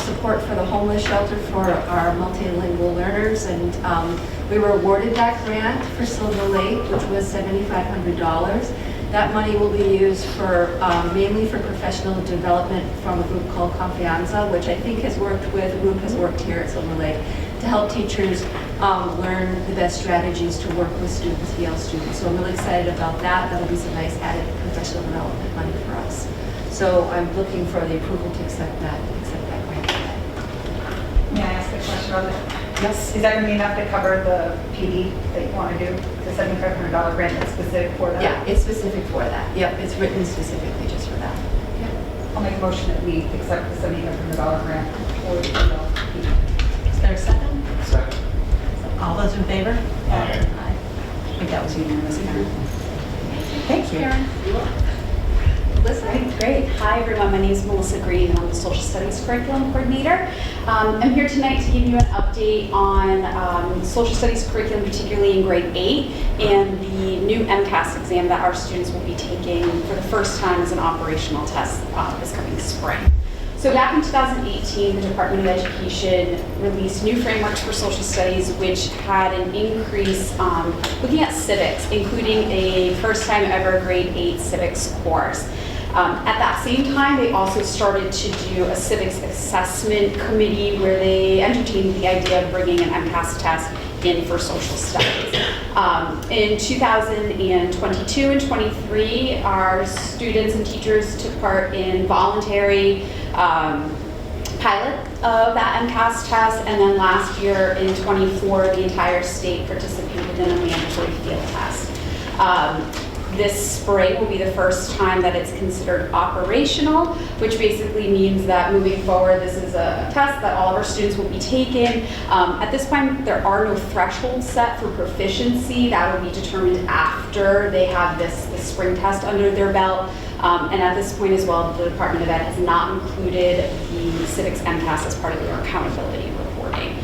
support for the homeless shelter for our multilingual learners, and we were awarded that grant for Silver Lake, which was $7,500. That money will be used for mainly for professional development from a group called Confianza, which I think has worked here at Silver Lake to help teachers learn the best strategies to work with students, EL students. So I'm really excited about that. That'll be some nice added professional development money for us. So I'm looking for the approval to accept that grant. May I ask a question about that? Yes. Is that going to be enough to cover the PD that you want to do? The $7,500 grant that's specific for that? Yeah, it's specific for that. Yep, it's written specifically just for that. Yep. I'll make a motion that we accept the $7,500 grant for the PD. Is there a second? Second. All those in favor? Aye. I think that was unanimous, Karen. Thank you. Karen. Great. Hi, everyone. My name is Melissa Green, and I'm the Social Studies Curriculum Coordinator. I'm here tonight to give you an update on Social Studies curriculum, particularly in grade 8, and the new MCAS exam that our students will be taking for the first time as an operational test this coming spring. So back in 2018, the Department of Education released new frameworks for social studies, which had an increase looking at civics, including a first-time ever grade 8 civics course. At that same time, they also started to do a civics assessment committee where they entertained the idea of bringing an MCAS test in for social studies. In 2022 and 23, our students and teachers took part in voluntary pilot of that MCAS test, and then last year in 24, the entire state participated in a mandatory field test. This spring will be the first time that it's considered operational, which basically means that moving forward, this is a test that all of our students will be taking. At this point, there are no thresholds set for proficiency. That will be determined after they have this spring test under their belt. And at this point as well, the Department of Ed has not included the civics MCAS as part of their accountability reporting.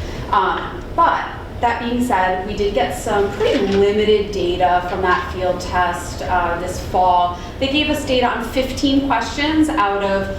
But that being said, we did get some pretty limited data from that field test this fall. They gave us data on 15 questions out of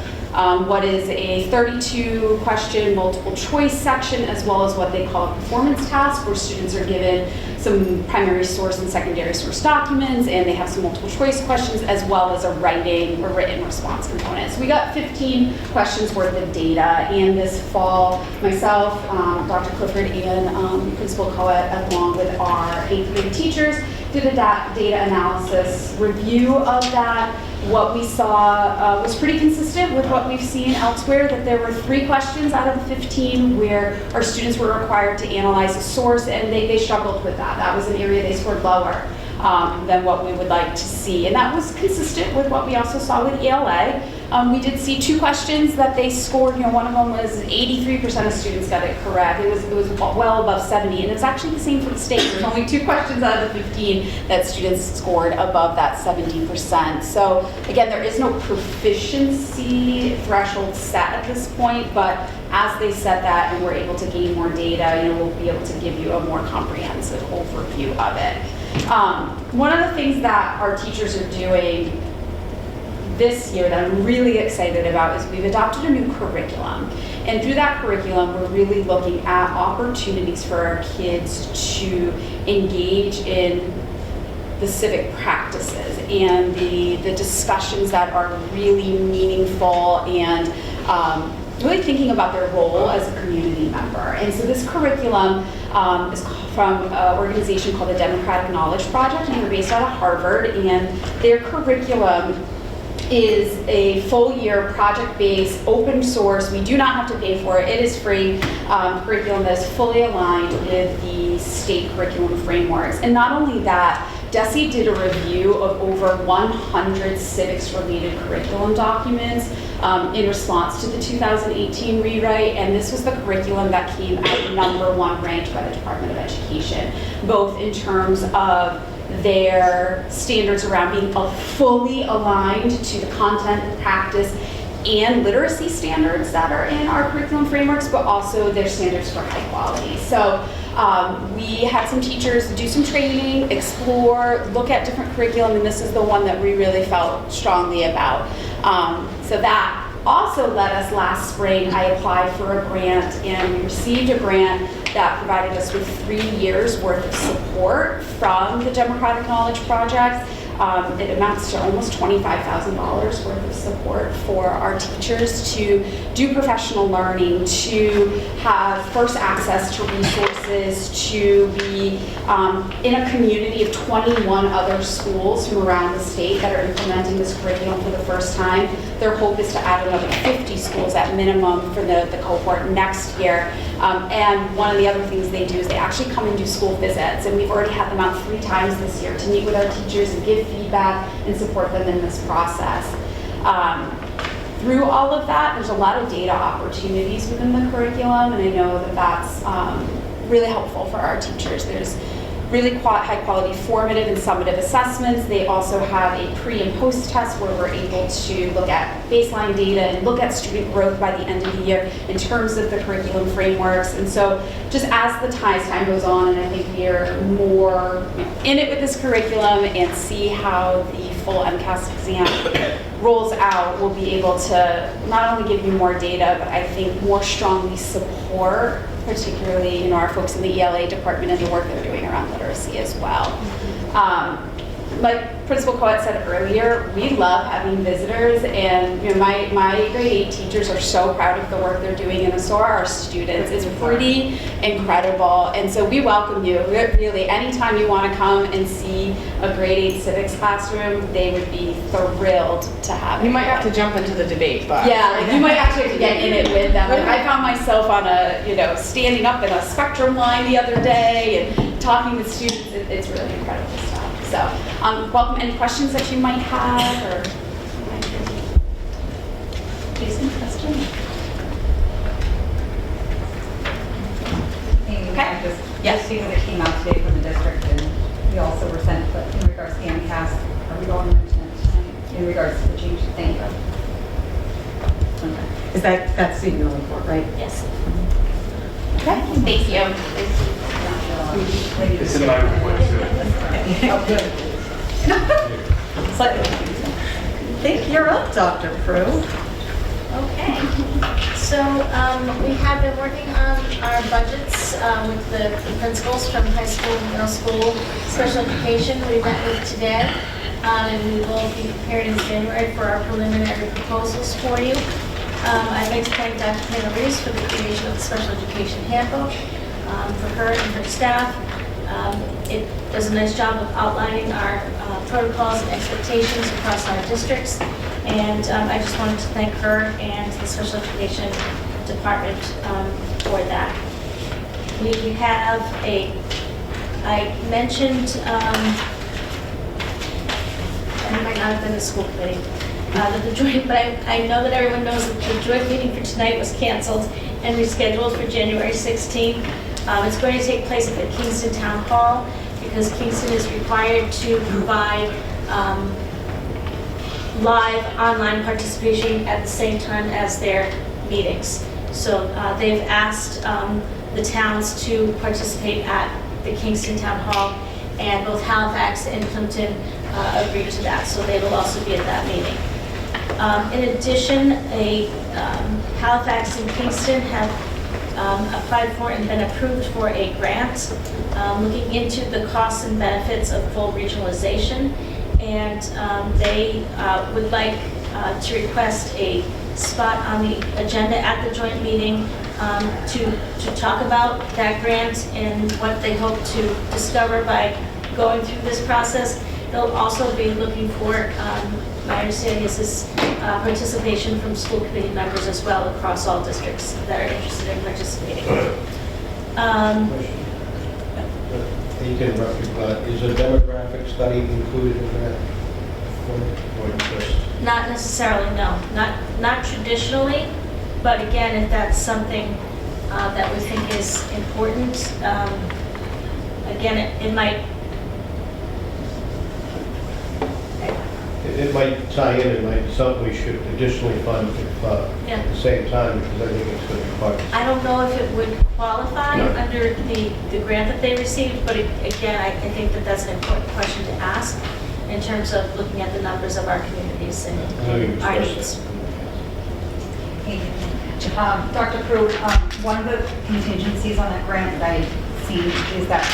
what is a 32 question multiple choice section, as well as what they call a performance task, where students are given some primary source and secondary source documents, and they have some multiple choice questions, as well as a writing or written response component. So we got 15 questions worth of data, and this fall, myself, Dr. Clifford, and Principal Coet, along with our 8th grade teachers, did a data analysis review of that. What we saw was pretty consistent with what we've seen elsewhere, that there were 3 questions out of the 15 where our students were required to analyze a source, and they struggled with that. That was an area they scored lower than what we would like to see. And that was consistent with what we also saw with ELA. We did see 2 questions that they scored. One of them was 83% of students got it correct. It was well above 70, and it's actually the same for the state. There's only 2 questions out of the 15 that students scored above that 70%. So again, there is no proficiency threshold set at this point, but as they set that and we're able to gain more data, we'll be able to give you a more comprehensive overview of it. One of the things that our teachers are doing this year that I'm really excited about is we've adopted a new curriculum. And through that curriculum, we're really looking at opportunities for our kids to engage in the civic practices and the discussions that are really meaningful, and really thinking about their role as a community member. And so this curriculum is from an organization called the Democratic Knowledge Project, and they're based out of Harvard, and their curriculum is a full-year project-based, open source. We do not have to pay for it. It is free curriculum that is fully aligned with the state curriculum frameworks. And not only that, DESE did a review of over 100 civics-related curriculum documents in response to the 2018 rewrite, and this was the curriculum that came out #1 ranked by the Department of Education, both in terms of their standards around being fully aligned to the content, practice, and literacy standards that are in our curriculum frameworks, but also their standards for high quality. So We had some teachers do some training, explore, look at different curriculum, and this is the one that we really felt strongly about. So that also led us last spring, I applied for a grant and we received a grant that provided us with 3 years worth of support from the Democratic Knowledge Project. It amounts to almost $25,000 worth of support for our teachers to do professional learning, to have first access to resources, to be in a community of 21 other schools from around the state that are implementing this curriculum for the first time. Their hope is to add another 50 schools at minimum for the cohort next year. And one of the other things they do is they actually come and do school visits, and we've already had them out 3 times this year to meet with our teachers and give feedback and support them in this process. Through all of that, there's a lot of data opportunities within the curriculum, and I know that that's really helpful for our teachers. There's really high quality formative and summative assessments. They also have a pre and post test where we're able to look at baseline data and look at student growth by the end of the year in terms of the curriculum frameworks. And so just as the time goes on, and I think we're more in it with this curriculum and see how the full MCAS exam rolls out, we'll be able to not only give you more data, but I think more strongly support particularly our folks in the ELA department and the work they're doing around literacy as well. Like Principal Coet said earlier, we love having visitors, and my grade 8 teachers are so proud of the work they're doing, and so are our students. It's pretty incredible, and so we welcome you. Really, anytime you want to come and see a grade 8 civics classroom, they would be thrilled to have you. You might have to jump into the debate, but yeah, you might actually have to get in it with them. Like, I found myself on standing up in a spectrum line the other day and talking with students. It's really incredible stuff. So, welcome any questions that you might have, or Jason, question? Okay. Just see that it came out today from the district, and we also were sent, but in regards to the MCAS, are we going into tonight in regards to the change? Thank you. Okay. Is that's in your report, right? Yes. Okay, thank you. It's in my report too. Oh, good. Slightly confusing. I think you're up, Dr. Prue. Okay, so we have been working on our budgets with the principals from high school and middle school special education. We met with today, and we will be prepared in January for our preliminary proposals for you. I'd like to thank Dr. Hannah Reese for the creation of the special education handbook for her and her staff. It does a nice job of outlining our protocols and expectations across our districts, and I just wanted to thank her and the special education department for that. We have I mentioned, I might not have been the school committee, that the joint, but I know that everyone knows that the joint meeting for tonight was canceled and rescheduled for January 16th. It's going to take place at the Kingston Town Hall because Kingston is required to provide live online participation at the same time as their meetings. So they've asked the towns to participate at the Kingston Town Hall, and both Halifax and Plimpton agreed to that, so they will also be at that meeting. In addition, Halifax and Kingston have applied for and been approved for a grant looking into the costs and benefits of full regionalization, and they would like to request a spot on the agenda at the joint meeting to talk about that grant and what they hope to discover by going through this process. They'll also be looking for, my understanding is this participation from school committee members as well across all districts that are interested in participating. You can roughly, is a demographic study included in that? Or just? Not necessarily, no. Not traditionally, but again, if that's something that we think is important, again, it might. it might tie in, it might be something we should additionally fund Yeah. at the same time, because I think it's going to be part of. I don't know if it would qualify No. under the grant that they received, but again, I think that that's an important question to ask in terms of looking at the numbers of our communities and our needs. Dr. Prue, one of the contingencies on that grant that I've seen is that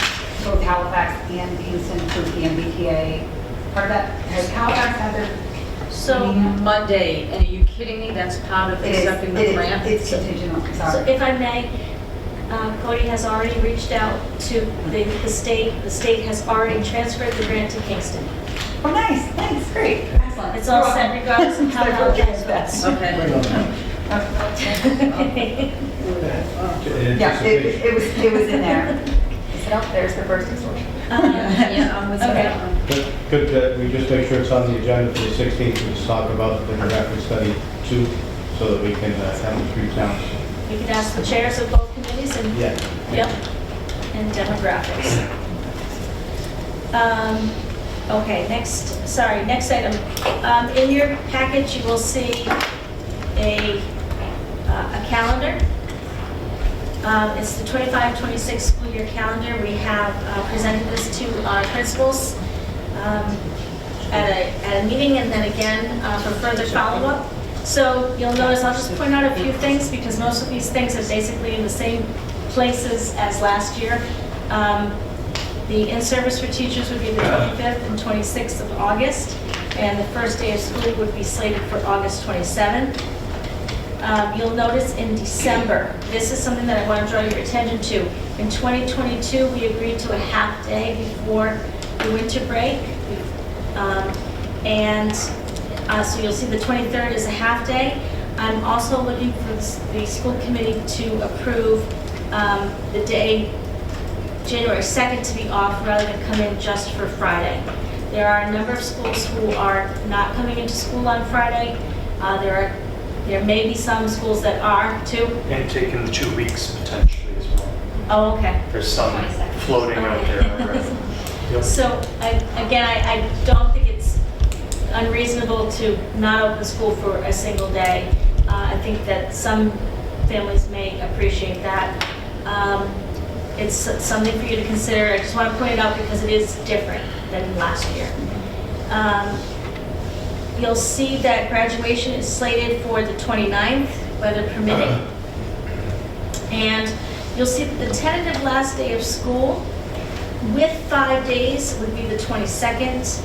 both Halifax and Kingston approved the MBTA. Part of that, has Halifax had their So Monday, and are you kidding me? That's part of accepting the grant? It's contingent on, So sorry. if I may, Cody has already reached out to the state. The state has already transferred the grant to Kingston. Oh, nice, thanks, great, excellent. It's all set regardless of how Halifax goes. Okay. Yeah, it was in there. I said, oh, there's the first extortion. Yeah, I'm with you. Okay. Could we just make sure it's on the agenda for the 16th, we just talk about the demographic study too, so that we can have the three towns. You can ask the chairs of both committees and, Yeah. yep, and demographics. Okay, next item. In your package, you will see a calendar. It's the 25-26 school year calendar. We have presented this to our principals at a meeting and then again for further follow-up. So you'll notice, I'll just point out a few things because most of these things are basically in the same places as last year. The in-service for teachers would be the 25th and 26th of August, and the first day of school would be slated for August 27th. You'll notice in December, this is something that I want to draw your attention to. In 2022, we agreed to a half day before the winter break. So you'll see the 23rd is a half day. I'm also looking for the school committee to approve the day, January 2nd, to be off rather than come in just for Friday. There are a number of schools who are not coming into school on Friday. There may be some schools that are too. And taking the 2 weeks potentially as well. Oh, okay. There's some floating out there already. Yep. So, I don't think it's unreasonable to not open school for a single day. I think that some families may appreciate that. It's something for you to consider. I just want to point it out because it is different than last year. You'll see that graduation is slated for the 29th, weather permitting. And you'll see that the tentative last day of school with 5 days would be the 22nd.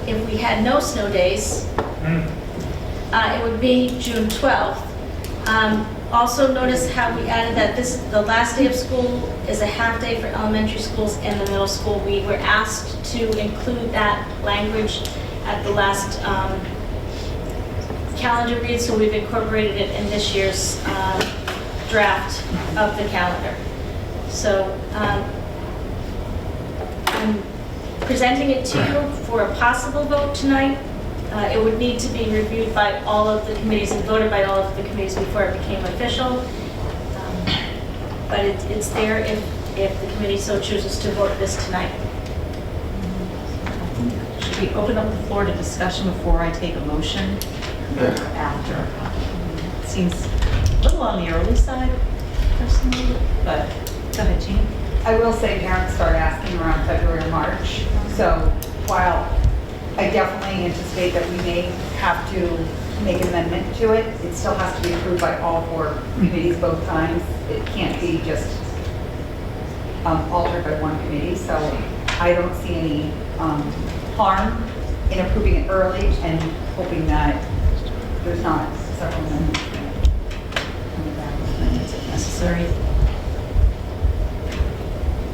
If we had no snow days, it would be June 12th. Also notice how we added that the last day of school is a half day for elementary schools and the middle school. We were asked to include that language at the last calendar read, so we've incorporated it in this year's draft of the calendar. So I'm presenting it to you for a possible vote tonight. It would need to be reviewed by all of the committees and voted by all of the committees before it became official. But it's there if the committee so chooses to vote this tonight. Should we open up the floor to discussion before I take a motion? Or after? It seems a little on the early side, personally, but go ahead, Jean. I will say parents start asking around February or March. So while I definitely anticipate that we may have to make an amendment to it, it still has to be approved by all 4 committees both times. It can't be just altered by one committee. So I don't see any harm in approving it early and hoping that there's not several amendments If necessary.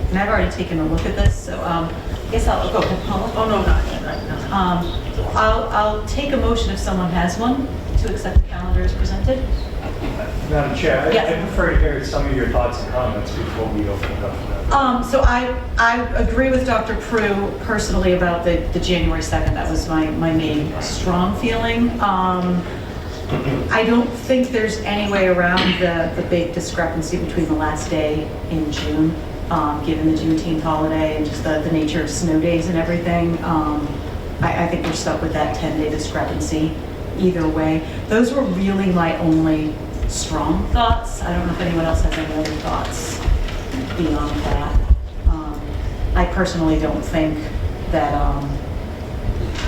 And I've already taken a look at this, so I guess I'll go. Oh, no, not yet, right, no. I'll take a motion if someone has one to accept the calendar as presented. Madam Chair, Yes. I prefer to hear some of your thoughts and comments before we open it up for that. So I agree with Dr. Prue personally about the January 2nd. That was my main strong feeling. I don't think there's any way around the big discrepancy between the last day in June, given the Juneteenth holiday and just the nature of snow days and everything. I think we're stuck with that 10-day discrepancy either way. Those were really my only strong thoughts. I don't know if anyone else has any other thoughts beyond that. I personally don't think that,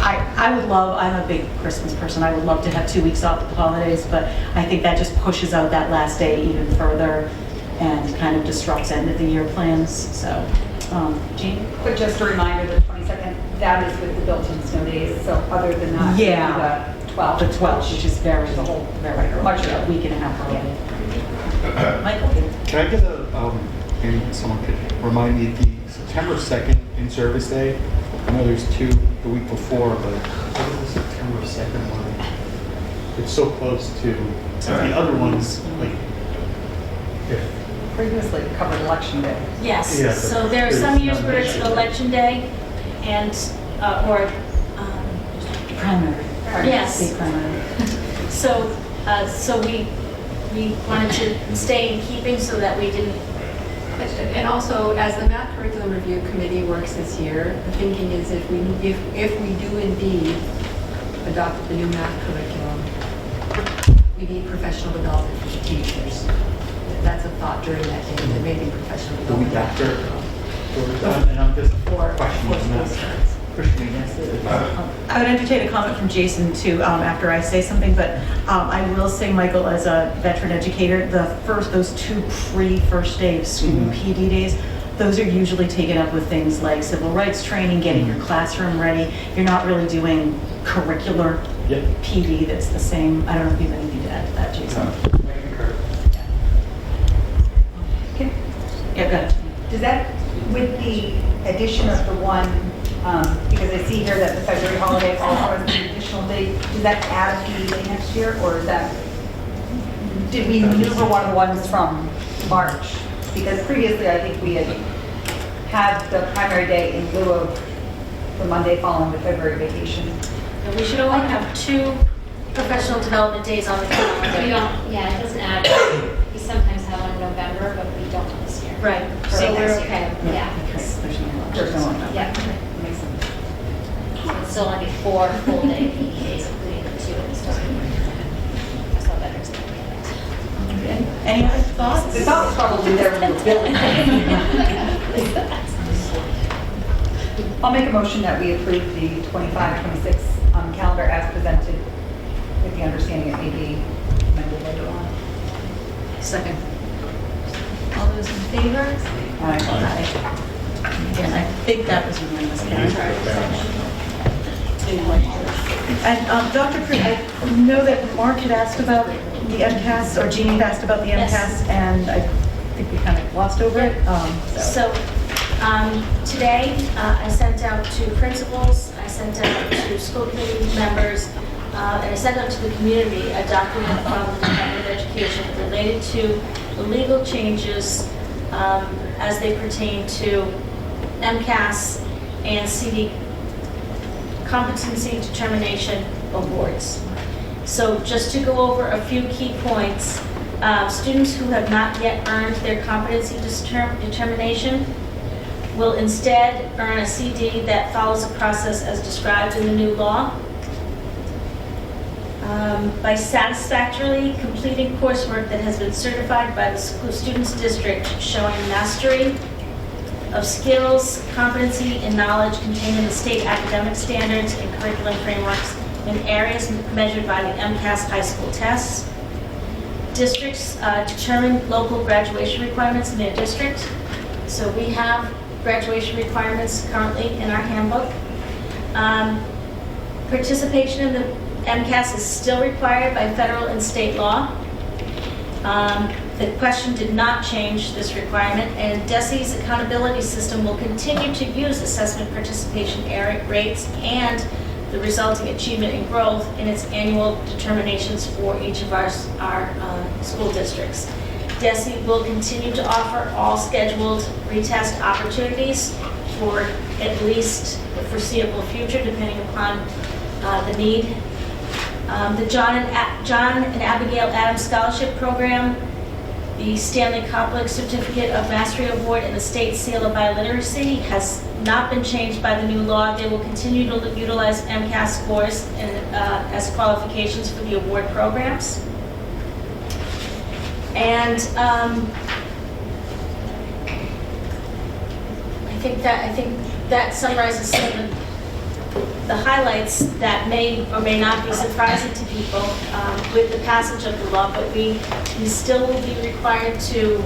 I would love, I'm a big Christmas person, I would love to have 2 weeks off at the holidays, but I think that just pushes out that last day even further and kind of disrupts end of the year plans, so, Jean? But just a reminder, the 22nd, that is with the built-in snow days, so other than that, Yeah. the 12th. The 12th, which is very, The whole, very, much a week and a half early. Michael? Can I get maybe someone could remind me, the September 2nd in-service day? I know there's two the week before, but what is the September 2nd one? It's so close to the other ones, like, if previously covered election day. Yes, Yeah, so but there are some there's years none where this it's year. election day and, or, Primary. Yes. State primary. so we wanted to stay in keeping so that we didn't. And also, as the Math Curriculum Review Committee works this year, the thinking is if we do indeed adopt the new math curriculum, we need professional development for the teachers. That's a thought during that day, there may be professional the week development. after. And I'm just questioning that. I would entertain a comment from Jason too, after I say something, but I will say, Michael, as a veteran educator, those two pre-first day of school PD days, those are usually taken up with things like civil rights training, getting your classroom ready. You're not really doing curricular PD that's the same. I don't know if you have anything to add to that, Jason. Okay. Yeah, go ahead. Does that, with the addition of the one, because I see here that the February holiday also has an additional date, does that add a PD day next year, or is that, did we maneuver one of the ones from March? Because previously, I think we had the primary day in lieu of the Monday following the February vacation. And we should only have 2 professional development days on the calendar. We don't, yeah, it doesn't add, we sometimes have one in November, but we don't this year. Right, For so we're next year. okay. Yeah. Because there's no There's no one. Yeah. Makes sense. So it'll still only be 4 full day PD days, including the 2 in the start. That's how Veterans Day is. Any other thoughts? The thought was probably there when we were building. I'll make a motion that we approve the 25-26 calendar as presented, with the understanding it may be amended later on. Second. All those in favor? Aye. Again, I think that was unanimous, And Dr. Creed, I know that Mark had asked about the MCAS, or Jeannie had asked about the Yes. MCAS, and I think we kind of glossed over it. So today, I sent out to principals, I sent out to school committee members, and I sent out to the community a document from the Department of Education related to the legal changes as they pertain to MCAS and CD competency determination awards. So just to go over a few key points, students who have not yet earned their competency determination will instead earn a CD that follows a process as described in the new law. By satisfactorily completing coursework that has been certified by the student's district showing mastery of skills, competency, and knowledge contained in the state academic standards and curriculum frameworks in areas measured by the MCAS high school tests. Districts determine local graduation requirements in their district. So we have graduation requirements currently in our handbook. Participation in the MCAS is still required by federal and state law. The question did not change this requirement, and DESE's accountability system will continue to use assessment participation rates and the resulting achievement and growth in its annual determinations for each of our school districts. DESE will continue to offer all scheduled retest opportunities for at least the foreseeable future, depending upon the need. The John and Abigail Adams Scholarship Program, the Stanley Koplik Certificate of Mastery Award, and the State Seal of Biliteracy has not been changed by the new law. They will continue to utilize MCAS scores as qualifications for the award programs. And I think that summarizes some of the highlights that may or may not be surprising to people with the passage of the law, but we still will be required to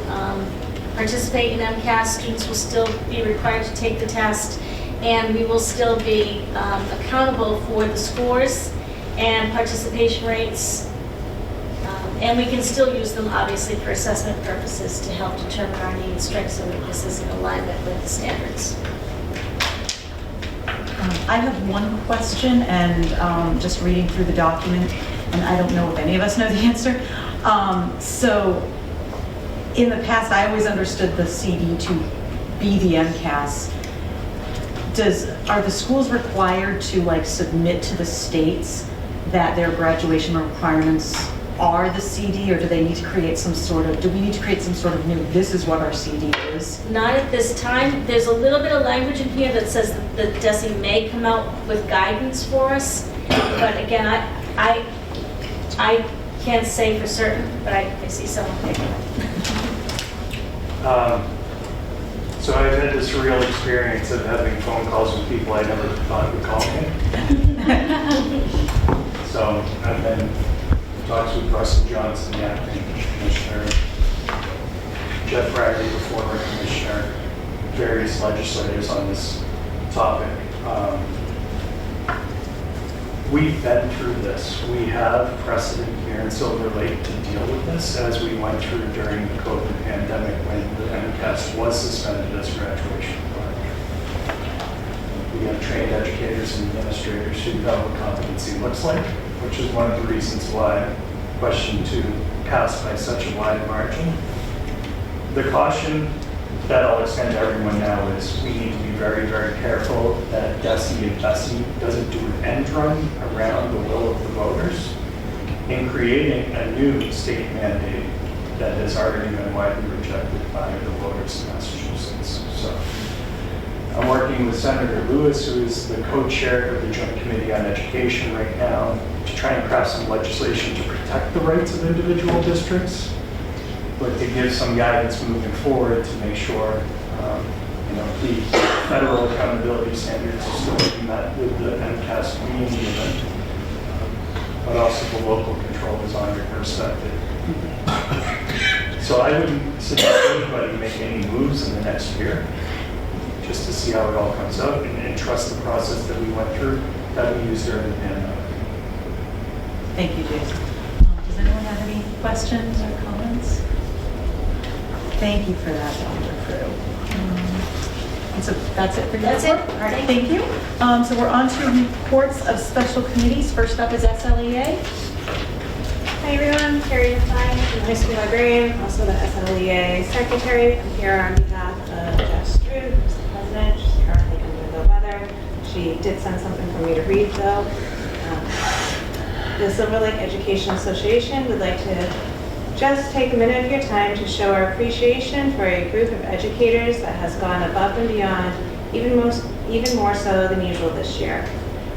participate in MCAS. Students will still be required to take the test, and we will still be accountable for the scores and participation rates. And we can still use them, obviously, for assessment purposes to help determine our needs, strengths, and weaknesses in alignment with the standards. I have one question, and just reading through the document, and I don't know if any of us know the answer. So, in the past, I always understood the CD to be the MCAS. Are the schools required to like submit to the states that their graduation requirements are the CD, or do they need to create some sort of, do we need to create some sort of new, this is what our CD is? Not at this time. There's a little bit of language in here that says that DESE may come out with guidance for us, but again, I can't say for certain, but I see someone picking it. So I've had this real experience of having phone calls with people I never thought would call me. So I've been talks with Russell Johnson, the acting commissioner, Jeff Riley, the former commissioner, various legislators on this topic. We've been through this. We have precedent here in Silver Lake to deal with this, as we went through during the COVID pandemic when the MCAS was suspended as graduation requirement. We have trained educators and administrators who know what competency looks like, which is one of the reasons why question 2 passed by such a wide margin. The caution that I'll extend to everyone now is we need to be very, very careful that DESE and BESE doesn't do an end run around the will of the voters in creating a new state mandate that has already been widely rejected by the voters in Massachusetts. So I'm working with Senator Lewis, who is the co-chair of the Joint Committee on Education right now, to try and craft some legislation to protect the rights of individual districts, but to give some guidance moving forward to make sure the federal accountability standards are still being met with the MCAS being given, but also the local control is honored and respected. So I wouldn't suggest anybody make any moves in the next year, just to see how it all comes out and trust the process that we went through, that we used during the pandemic. Thank you, Jason. Does anyone have any questions or comments? Thank you for that, Dr. Crew. And so that's it for you? That's it. All right, thank you. So we're on to reports of special committees. First up is SLEA. Hi everyone, Carrie Fine, I'm the high school librarian, also the SLEA secretary. I'm here on behalf of Jess Drew, who's the president. She's currently under the weather. She did send something for me to read though. The Silver Lake Education Association would like to just take a minute of your time to show our appreciation for a group of educators that has gone above and beyond, even more so than usual this year.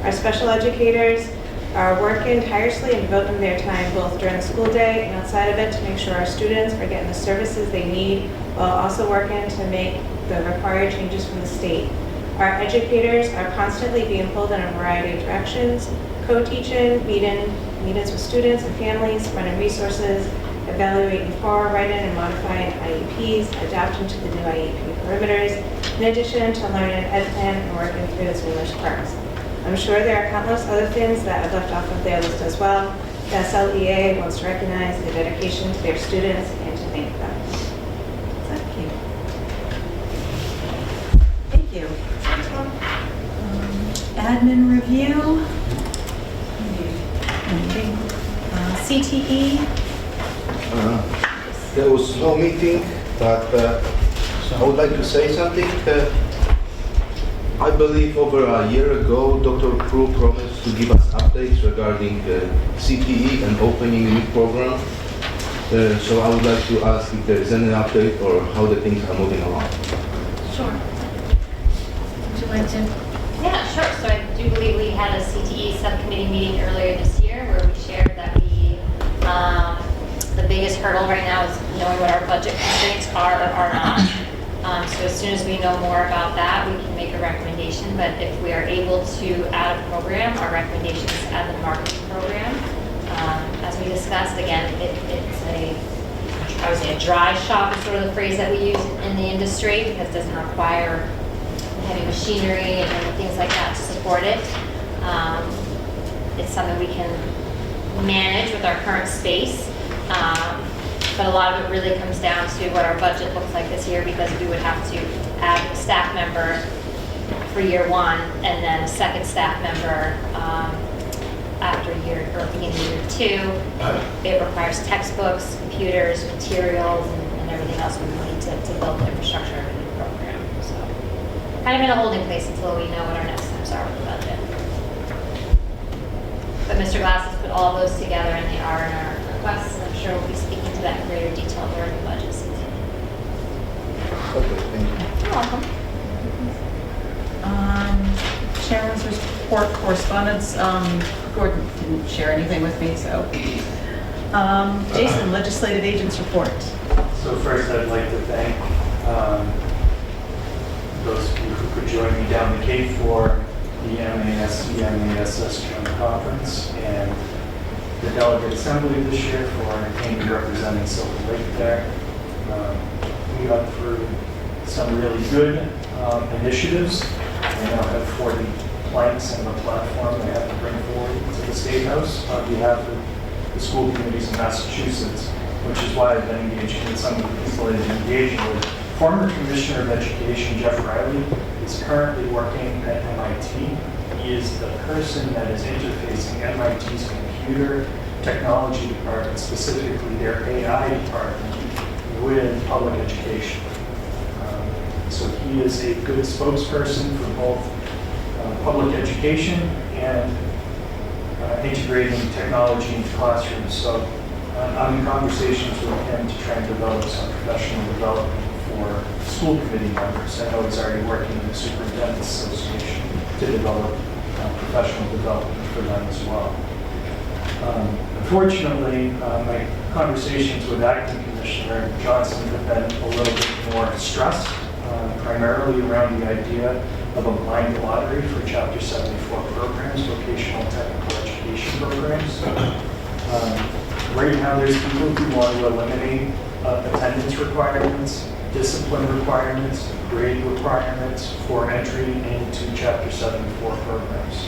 Our special educators are working tirelessly and devoting their time both during the school day and outside of it to make sure our students are getting the services they need, while also working to make the required changes from the state. Our educators are constantly being pulled in a variety of directions, co-teaching, meetings with students and families, running resources, evaluating for, writing and modifying IEPs, adapting to the new IEP perimeters, in addition to learning ed plan and working through its numerous parts. I'm sure there are countless other things that I've left off of their list as well. The SLEA wants to recognize their dedication to their students and to thank them. Thank you. Thank you. Admin review. CTE. There was no meeting, but I would like to say something. I believe over a year ago, Dr. Crew promised to give us updates regarding CTE and opening a new program. So I would like to ask if there is any update or how the things are moving along. Sure. like to? Yeah, sure. So I do believe we had a CTE subcommittee meeting earlier this year where we shared that the biggest hurdle right now is knowing what our budget constraints are or are not. So as soon as we know more about that, we can make a recommendation. But if we are able to add a program, our recommendation is to add the marketing program. As we discussed, again, I would say a dry shop is sort of the phrase that we use in the industry because it doesn't require heavy machinery and things like that to support it. It's something we can manage with our current space. But a lot of it really comes down to what our budget looks like this year because we would have to add a staff member for year one and then a second staff member after year or beginning of year two. It requires textbooks, computers, materials, and everything else we need to build the infrastructure of a new program. So kind of in a holding place until we know what our next steps are with the budget. But Mr. Glass has put all those together and they are in our requests, and I'm sure we'll be speaking to that in greater detail during the budget season. Okay, thank you. You're welcome. Chairman's report correspondence, Gordon didn't share anything with me, so. Jason, legislative agents report. So first, I'd like to thank those of you who could join me down the Cape for the MASS Joint Conference and the Delegate Assembly this year for Amy representing Silver Lake there. We got through some really good initiatives. We now have 40 planks on the platform they have to bring forward to the State House on behalf of the school communities in Massachusetts, which is why I've been engaging with some of the people I've been engaging with. Former Commissioner of Education, Jeff Riley, is currently working at MIT. He is the person that is interfacing MIT's computer technology department, specifically their AI department, with public education. So he is a good spokesperson for both public education and integrating technology into classrooms. So I'm in conversations with him to try and develop some professional development for school committee members. I know he's already working with the Superintendent's Association to develop professional development for them as well. Unfortunately, my conversations with Acting Commissioner Johnson have been a little bit more stressed, primarily around the idea of a blind lottery for Chapter 74 programs, vocational technical education programs. Right now, there's people who want to eliminate attendance requirements, discipline requirements, grade requirements for entry into Chapter 74 programs.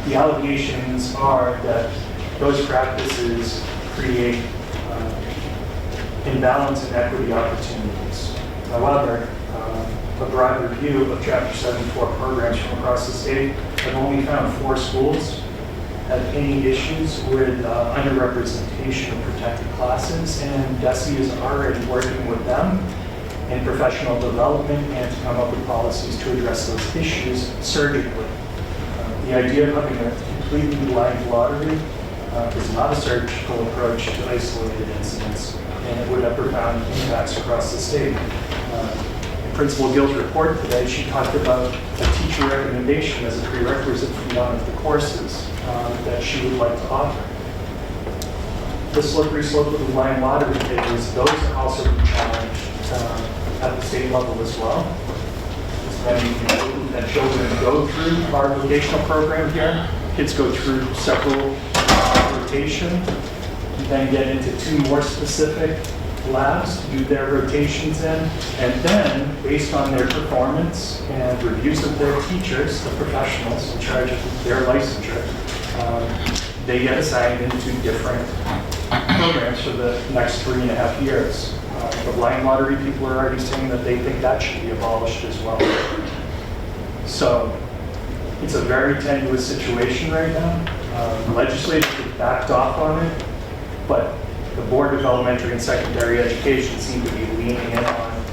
The allegations are that those practices create imbalance in equity opportunities. However, a broad review of Chapter 74 programs from across the state have only found 4 schools have any issues with underrepresentation of protected classes, and DESE is already working with them in professional development and to come up with policies to address those issues surgically. The idea of having a completely blind lottery is not a surgical approach to isolated incidents, and it would have profound impacts across the state. In Principal Gill's report today, she talked about a teacher recommendation as a prerequisite for one of the courses that she would like to offer. The slippery slope of the blind lottery is those are also being challenged at the state level as well. As many that children go through our vocational program here, kids go through several rotation, then get into 2 more specific labs to do their rotations in, and then based on their performance and reviews of their teachers, the professionals in charge of their licensure, they get assigned into different programs for the next 3.5 years. The blind lottery people are already saying that they think that should be abolished as well. So it's a very tenuous situation right now. The legislature has backed off on it, but the Board of Elementary and Secondary Education seem to be leaning in on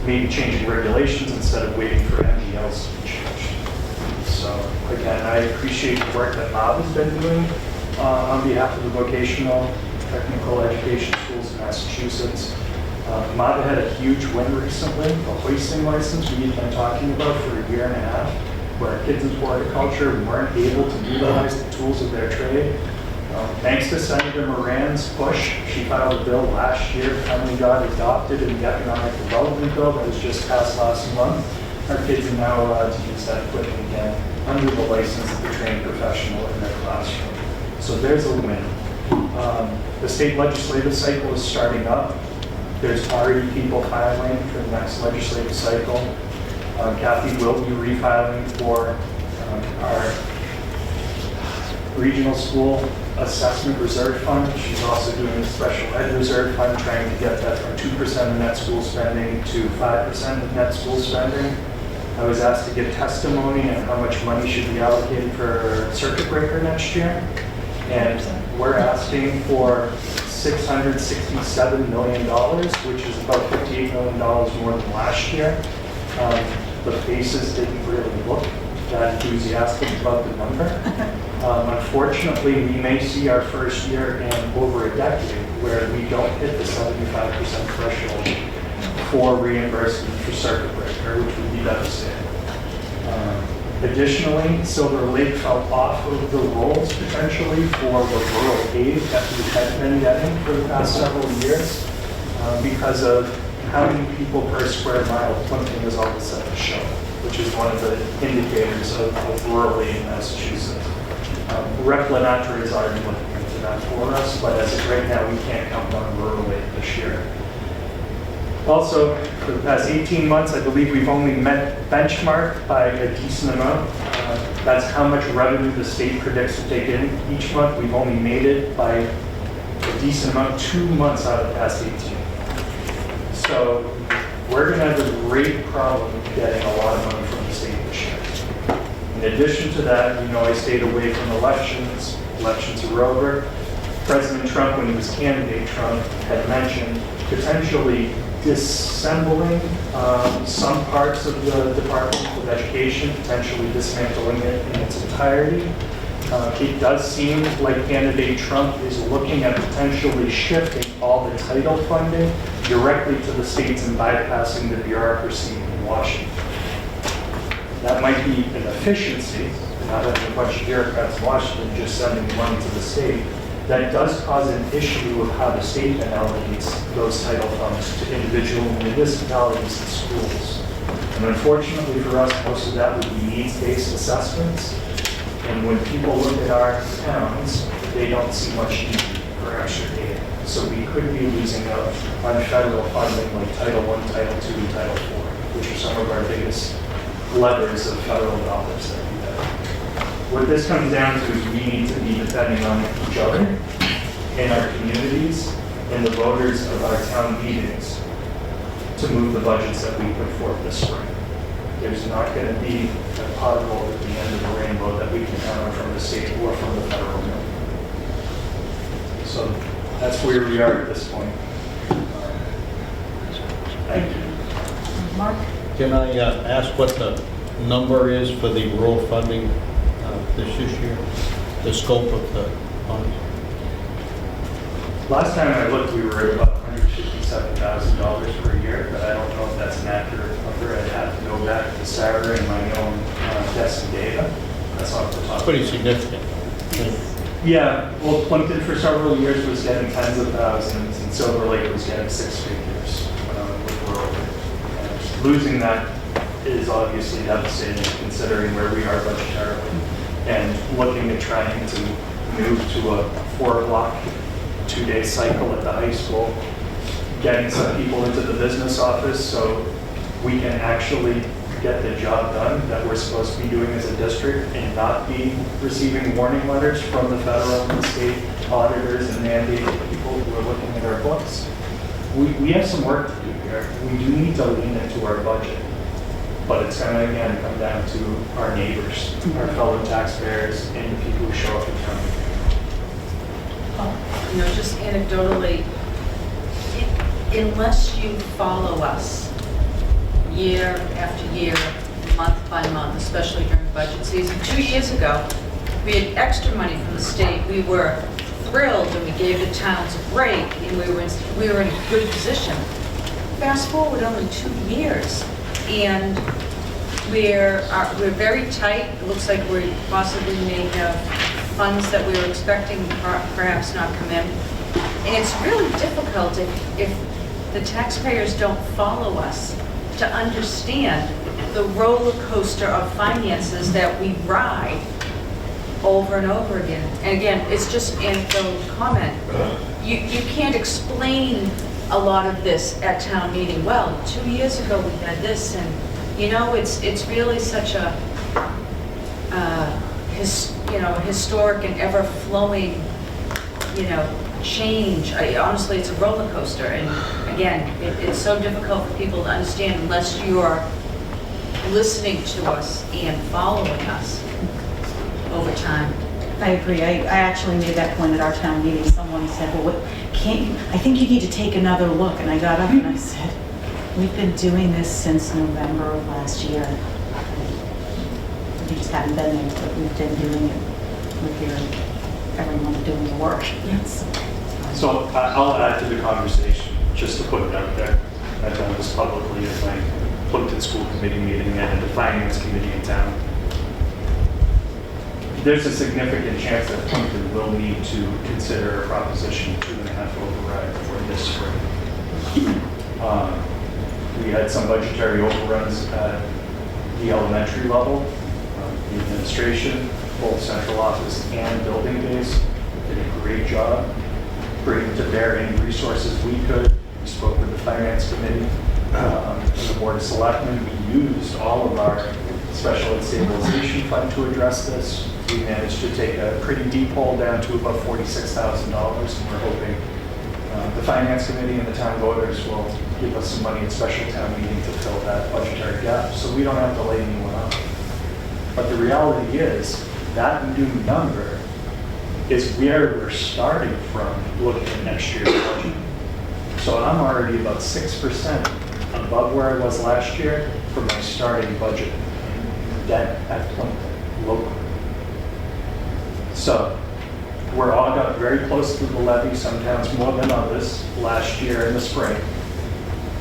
maybe changing regulations instead of waiting for MDLs to be changed. So again, I appreciate the work that Bob has been doing on behalf of the vocational technical education schools in Massachusetts. Mata had a huge win recently, a hoisting license we've been talking about for a year and a half, where kids in horticulture weren't able to utilize the tools of their trade. Thanks to Senator Moran's push, she filed a bill last year, finally got adopted in the Economic Development Bill that was just passed last month. Our kids are now allowed to use that equipment again under the license of the trained professional in their classroom. So there's a win. The state legislative cycle is starting up. There's already people filing for the next legislative cycle. Kathy will be refiling for our regional school assessment reserve fund. She's also doing a special ed reserve fund, trying to get that from 2% of net school spending to 5% of net school spending. I was asked to give testimony on how much money should be allocated for circuit breaker next year. And we're asking for $667 million, which is about $58 million more than last year. The faces didn't really look that enthusiastic about the number. Unfortunately, we may see our first year in over a decade where we don't hit the 75% threshold for reimbursement for circuit breaker, which would be devastating. Additionally, Silver Lake fell off of the rolls potentially for the rural aid that we had been getting for the past several years because of how many people per square mile Plimpton is all of a sudden showing, which is one of the indicators of rural aid in Massachusetts. Rep. Lenatre is already looking into that for us, but as of right now, we can't count on rural aid this year. Also, for the past 18 months, I believe we've only met benchmark by a decent amount. That's how much revenue the state predicts to take in each month. We've only made it by a decent amount 2 months out of the past 18. So we're going to have a great problem getting a lot of money from the state this year. In addition to that, you know, I stayed away from elections. Elections are over. President Trump, when he was candidate Trump, had mentioned potentially disassembling some parts of the Department of Education, potentially dismantling it in its entirety. It does seem like candidate Trump is looking at potentially shifting all the title funding directly to the states and bypassing the bureaucracy in Washington. That might be an efficiency, not having a bunch of bureaucrats in Washington just sending money to the state. That does cause an issue of how the state allocates those title funds to individual municipalities and schools. And unfortunately for us, most of that would be needs-based assessments. And when people look at our towns, they don't see much need for extra data. So we could be losing out on federal funding like Title I, Title II, and Title IV, which are some of our biggest levers of federal dollars that we have. What this comes down to is we need to be depending on each other in our communities and the voters of our town meetings to move the budgets that we put forth this spring. There's not going to be a pot of gold at the end of the rainbow that we can count on from the state or from the federal government. So that's where we are at this point. Thank you. Mark? Can I ask what the number is for the rural funding this year? The scope of the funds? Last time I looked, we were at about $157,000 per year, but I don't know if that's an accurate number. I'd have to go back to Sarah and my own desk data. That's off the top. Pretty significant. Yeah, well, Plimpton for several years was getting tens of thousands, and Silver Lake was getting six figures with rural. And losing that is obviously devastating considering where we are budgetarily, and looking at trying to move to a 4-block, 2-day cycle at the high school, getting some people into the business office so we can actually get the job done that we're supposed to be doing as a district and not be receiving warning letters from the federal and the state auditors and mandated people who are looking at our books. We have some work to do here. We do need to lean into our budget, but it's going to, again, come down to our neighbors, our fellow taxpayers, and the people who show up in town. You know, just anecdotally, unless you follow us year after year, month by month, especially during budget season. 2 years ago, we had extra money from the state. We were thrilled and we gave the towns a break and we were in a good position. fast forward only 2 years, and we're very tight. It looks like we possibly may have funds that we were expecting perhaps not come in. And it's really difficult if the taxpayers don't follow us to understand the roller coaster of finances that we ride over and over again. And again, it's just anecdotal comment. You can't explain a lot of this at town meeting. Well, 2 years ago we had this, and you know, it's really such a historic and ever-flowing, change. Honestly, it's a roller coaster, and again, it's so difficult for people to understand unless you're listening to us and following us over time. I agree. I actually made that point at our town meeting. Someone said, well, I think you need to take another look. And I got up and I said, we've been doing this since November of last year. We just haven't been there, but we've been doing it with everyone doing the work. Yes. So I'll add to the conversation, just to put it out there. I've done this publicly at my Plimpton School Committee meeting and at the Finance Committee in town. There's a significant chance that Plimpton will need to consider a Proposition 2.5 override for this spring. We had some budgetary overruns at the elementary level. The administration, both central office and building base, did a great job bringing to bear any resources we could. We spoke with the Finance Committee and the Board of Selectmen. We used all of our special ed stabilization fund to address this. We managed to take a pretty deep hole down to about $46,000, and we're hoping the Finance Committee and the town voters will give us some money at special town meeting to fill that budgetary gap, so we don't have to lay anyone off. But the reality is, that new number is where we're starting from looking at next year's budget. So I'm already about 6% above where I was last year for my starting budget debt at Plimpton locally. So we're all got very close to the levy, some towns more than others, last year in the spring.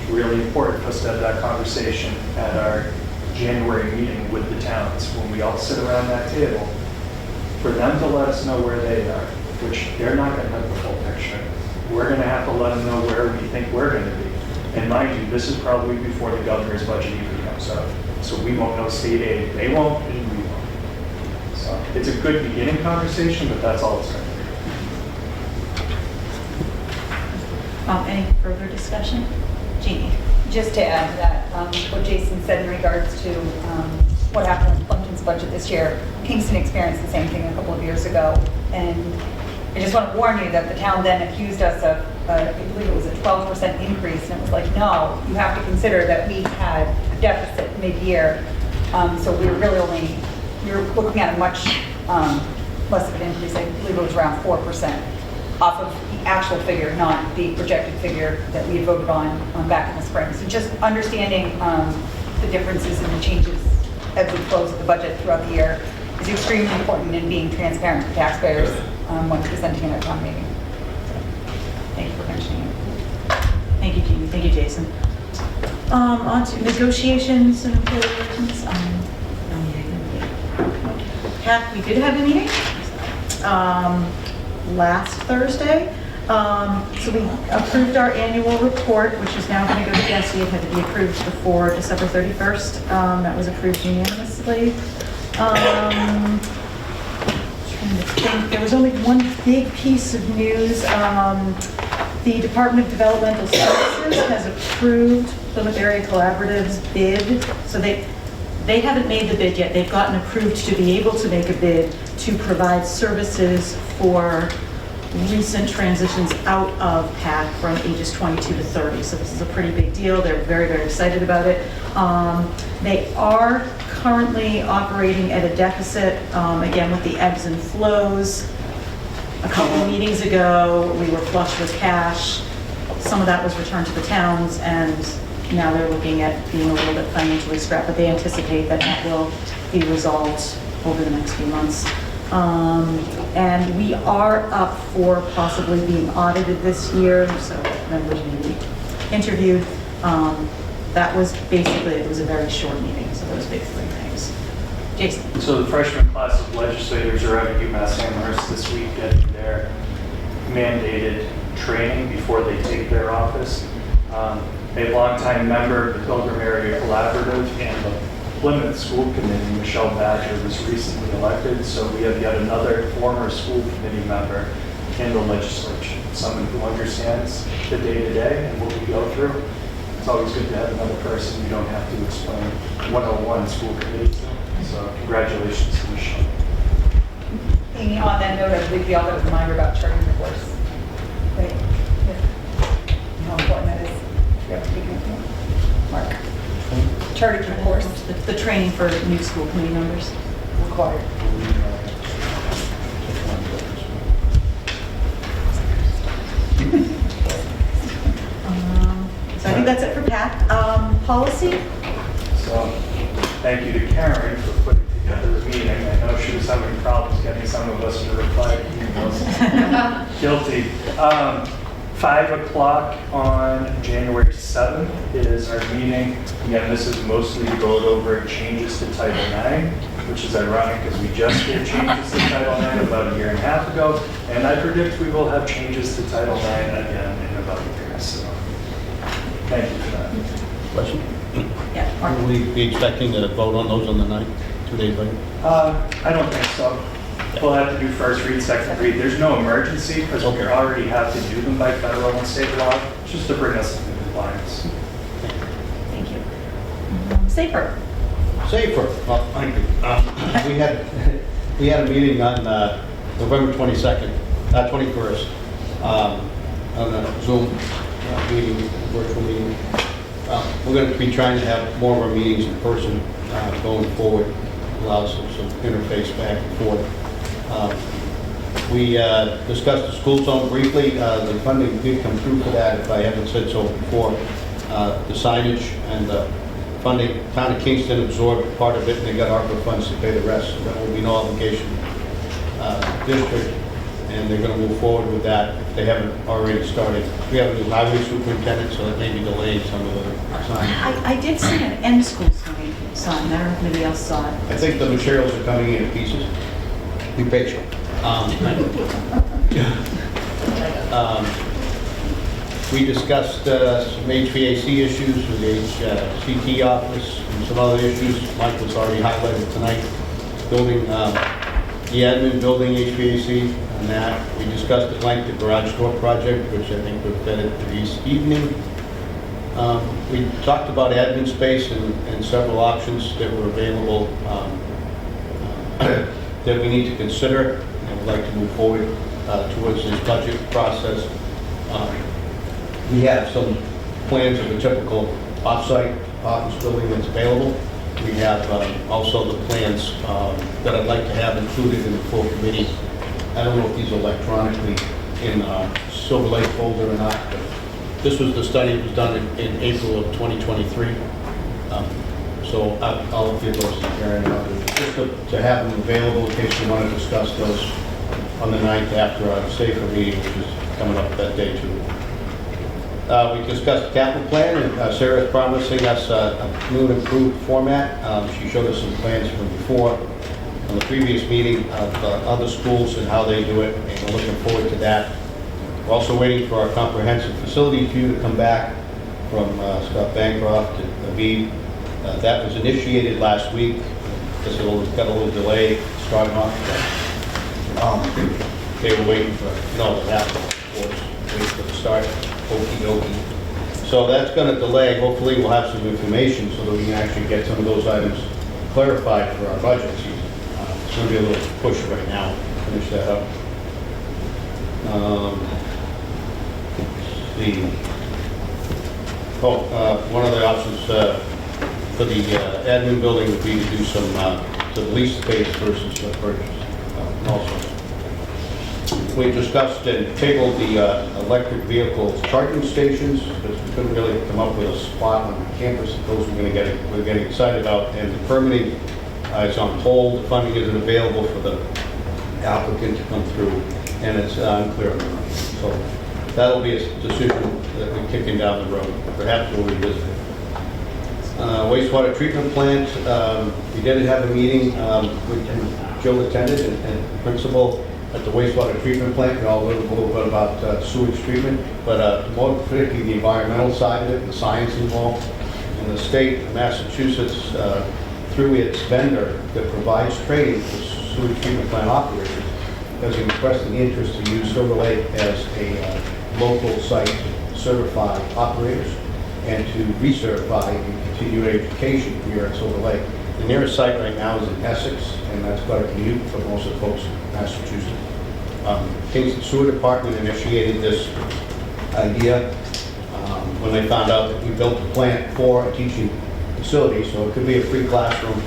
It's really important for us to have that conversation at our January meeting with the towns, when we all sit around that table, for them to let us know where they are, which they're not going to have the full picture. We're going to have to let them know where we think we're going to be. And mind you, this is probably before the governor's budget even comes out. So we won't know state aid. They won't, and we won't. So it's a good beginning conversation, but that's all it's going to be. Any further discussion? Jeannie? Just to add to that, what Jason said in regards to what happened with Plimpton's budget this year, Kingston experienced the same thing a couple of years ago. And I just want to warn you that the town then accused us of, I believe it was a 12% increase. And it was like, no, you have to consider that we had a deficit mid-year. So we were really we were looking at a much less of an increase. I believe it was around 4%. Off of the actual figure, not the projected figure that we had voted on back in the spring. So just understanding the differences and the changes as we close the budget throughout the year is extremely important in being transparent to taxpayers when presenting at our town meeting. So, thank you for mentioning it. Thank you, Jeannie. Thank you, Jason. On to negotiations and employee relations. We did have a meeting. Last Thursday. So we approved our annual report, which is now going to go to Jesse. It had to be approved before December 31st. That was approved unanimously. Trying to think, there was only one big piece of news. The Department of Developmental Services has approved Plymouth Area Collaborative's bid. So they haven't made the bid yet. They've gotten approved to be able to make a bid to provide services for recent transitions out of PAC from ages 22 to 30. So this is a pretty big deal. They're very, very excited about it. They are currently operating at a deficit, again, with the ebbs and flows. A couple of meetings ago, we were flush with cash. Some of that was returned to the towns, and now they're looking at being a little bit financially strapped, but they anticipate that that will be resolved over the next few months. And we are up for possibly being audited this year, so members may be interviewed. That was basically, it was a very short meeting, so those big three things. Jason? So the freshman class of legislators are out at UMass Amherst this week getting their mandated training before they take their office. A longtime member of the Pilgrim Area Collaborative and the Plymouth School Committee, Michelle Badger, was recently elected, so we have yet another former school committee member in the legislature, someone who understands the day-to-day and what we go through. It's always good to have another person you don't have to explain 101 school committee to. So congratulations to Michelle. Amy, on that note, I believe we all got a reminder about charting the course. Right? How important that is. You have to speak into it. Mark. Charting the course. The training for new school committee members. Required. So I think that's it for Pat. Policy? So thank you to Karen for putting together the meeting. I know she was having problems getting some of us to reply to emails. Guilty. 5 o'clock on January 7th is our meeting. Again, this is mostly to go over changes to Title IX, which is ironic because we just did changes to Title IX about a year and a half ago, and I predict we will have changes to Title IX again in about a year. So thank you for that. Question? Yeah, Mark. Will we be expecting to vote on those on the 9th, 2 days later? I don't think so. We'll have to do first read, second read. There's no emergency because we already have to do them by federal and state law, just to bring us into compliance. Thank you. Safer. Safer. Well, thank you. We had a meeting on November 22nd, 21st, on a Zoom meeting, virtual meeting. We're going to be trying to have more of our meetings in person going forward, allows some interface back and forth. We discussed the school zone briefly. The funding did come through for that, if I haven't said so before. The signage and the funding, Town of Kingston absorbed part of it, and they got ARPA funds to pay the rest. So that will be no obligation district, and they're going to move forward with that if they haven't already started. We have a new highway superintendent, so that may be delaying some of the signage. I did see an end school sign. I don't know if anybody else saw it. I think the materials are coming in pieces. Be patient. We discussed some HVAC issues with the HCT office and some other issues. Mike was already highlighted tonight. Building, the admin building HVAC and that. We discussed at length the garage door project, which I think we've vetted this evening. We talked about admin space and several options that were available that we need to consider, and would like to move forward towards this budget process. We have some plans of a typical off-site office building that's available. We have also the plans that I'd like to have included in the full committee. I don't know if these are electronically in Silver Lake folder or not, but this was the study that was done in April of 2023. So I'll give those to Karen, just to have them available in case you want to discuss those on the 9th after our safer meeting, which is coming up that day too. We discussed the capital plan, and Sarah's promising us a new and improved format. She showed us some plans from before on the previous meeting of other schools and how they do it, and we're looking forward to that. We're also waiting for our comprehensive facility review to come back from Scott Bancroft and Aviv. That was initiated last week. This got a little delay starting off. They were waiting for, that, of course, waiting for the start, okey-dokey. So that's going to delay. Hopefully we'll have some information so that we can actually get some of those items clarified for our budget season. It's going to be a little push right now to finish that up. One of the options for the admin building would be to do some to lease space versus purchase. Also, we discussed and tabled the electric vehicle charging stations because we couldn't really come up with a spot on campus. Those we're getting excited about, and the permitting is on hold. The funding isn't available for the applicant to come through, and it's unclear on the money. So that'll be a decision that we're kicking down the road. Perhaps we'll revisit it. Wastewater treatment plant, we did have a meeting, with Joe attended and principal at the wastewater treatment plant. We all learned a little bit about sewage treatment, but more particularly the environmental side of it, the science involved. And the state of Massachusetts, through its vendor that provides training for sewage treatment plant operators, has expressed an interest to use Silver Lake as a local site to certify operators and to recertify and continue education here at Silver Lake. The nearest site right now is in Essex, and that's quite a commute for most of the folks in Massachusetts. Kingston Sewer Department initiated this idea when they found out that we built a plant for a teaching facility, so it could be a free classroom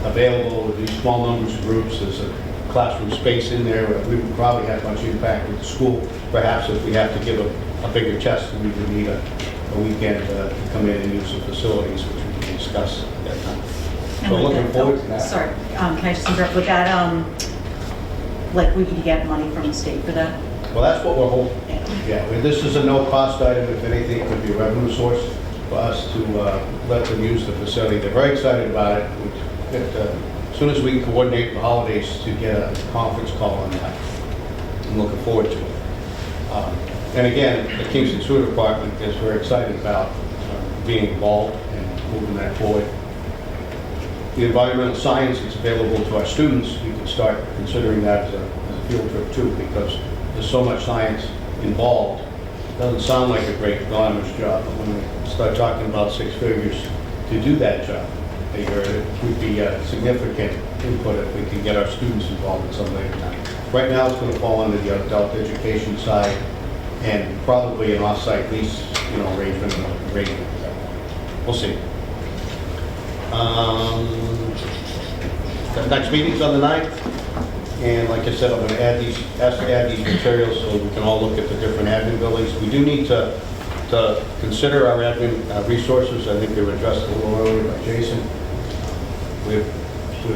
available with these small numbers of groups. There's a classroom space in there. We would probably have much impact with the school. Perhaps if we have to give a bigger test, we would need a weekend to come in and use the facilities, which we can discuss at that time. So looking forward to that. Sorry, can I just interrupt with that? Like, we could get money from the state for that? Well, that's what we're hoping. Yeah, this is a no-cost item. If anything, it could be a revenue source for us to let them use the facility. They're very excited about it. As soon as we can coordinate the holidays to get a conference call on that, I'm looking forward to it. And again, the Kingston Sewer Department is very excited about being involved and moving that forward. The environmental science is available to our students. We can start considering that as a field trip too, because there's so much science involved. It doesn't sound like a great glamorous job, but when we start talking about 6 figures to do that job, it would be a significant input if we can get our students involved at some later time. Right now, it's going to fall under the adult education side and probably an off-site lease, arrangement and rating. We'll see. The next meeting's on the 9th, and like I said, I'm going to ask to add these materials so we can all look at the different admin buildings. We do need to consider our admin resources. I think they were addressed a little earlier by Jason. We've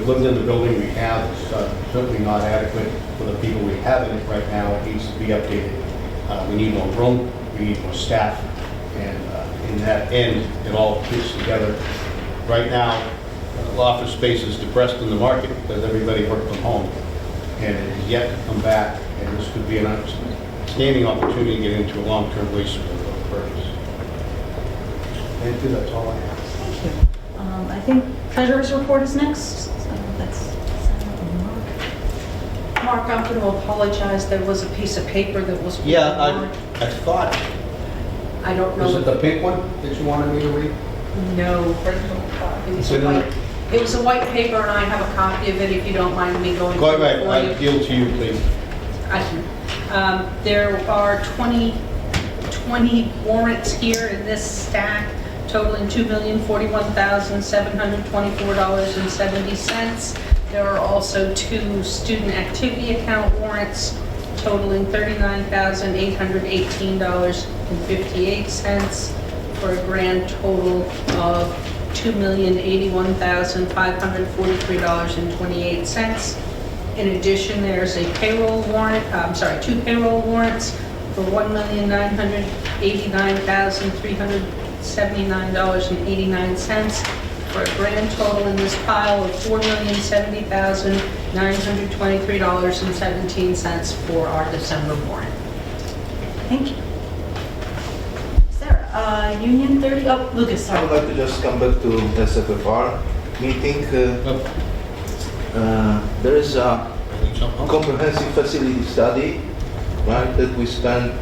lived in the building we have. It's certainly not adequate for the people we have in it right now. It needs to be updated. We need more room, we need more staff, and in that end, it all fits together. Right now, office space is depressed in the market because everybody worked from home, and it is yet to come back, and this could be an outstanding opportunity to get into a long-term lease for the purpose. Thank you, that's all I have. Thank you. I think treasurer's report is next. So that's Mark, I'm going to apologize. There was a piece of paper that was. Yeah, I thought. I don't know. Was it the pink one that you wanted me to read? No, it was a white paper, and I have a copy of it. If you don't mind me going. Go ahead. I yield to you, please. There are 20 warrants here in this stack, totaling $2,041,724.70. There are also 2 student activity account warrants totaling $39,818.58 for a grand total of $2,081,543.28. In addition, there's a payroll warrant, 2 payroll warrants for $1,989,379.89 for a grand total in this pile of $4,070,923.17 for our December warrant. Thank you. Sarah, Union 30, Lucas, I sorry. would like to just come back to SFFR meeting. There is a comprehensive facility study, right, that we spent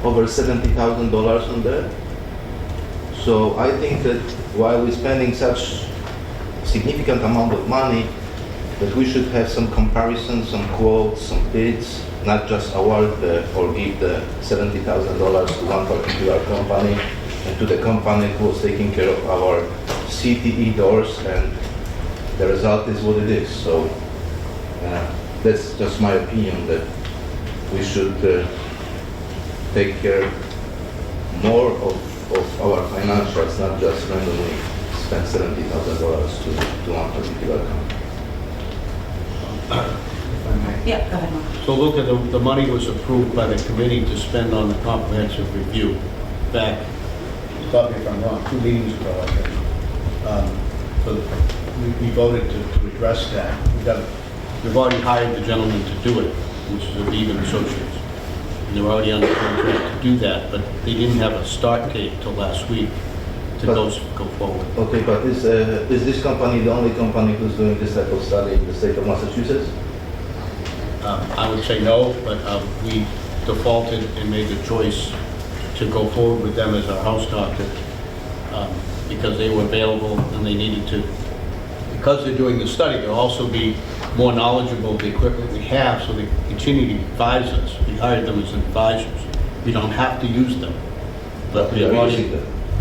over $70,000 on that. So I think that while we're spending such significant amount of money, that we should have some comparisons, some quotes, some bids, not just award or give the $70,000 to one particular company and to the company who was taking care of our CTE doors, and the result is what it is. So that's just my opinion, that we should take care more of our financials, not just randomly spend $70,000 to one particular company. If I may. Yeah, go ahead, Mark. So look, the money was approved by the committee to spend on the comprehensive review back, stop me if I'm wrong, 2 meetings ago, I think. So we voted to address that. We've already hired the gentleman to do it, which is Aviv and Associates. And they're already under contract to do that, but they didn't have a start date till last week to go forward. Okay, but is this company the only company who's doing this type of study in the state of Massachusetts? I would say no, but we defaulted and made the choice to go forward with them as our house doctor because they were available and they needed to. Because they're doing the study, they'll also be more knowledgeable of the equipment we have, so they continue to advise us. We hired them as advisors. We don't have to use them, but we have already.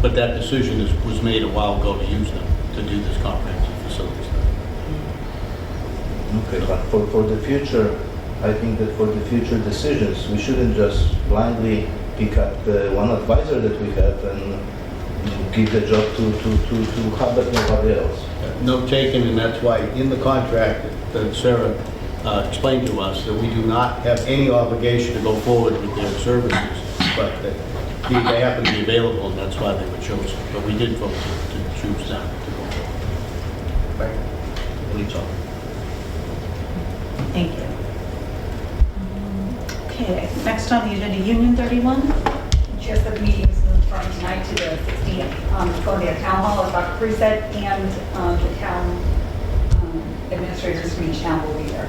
But that decision was made a while ago to use them to do this comprehensive facility study. Okay, but for the future, I think that for the future decisions, we shouldn't just blindly pick up the one advisor that we have and give the job to Hubbard, nobody else. Note taken, and that's why in the contract that Sarah explained to us that we do not have any obligation to go forward with their services, but that they happen to be available, and that's why they were chosen. But we did vote to choose them to go forward. Right? That's all. Thank you. Okay, next on the agenda, Union 31. Just the meetings moved from tonight to the 16th, going to the town hall, as Dr. Cruz said, and the town administrators from each town will be there.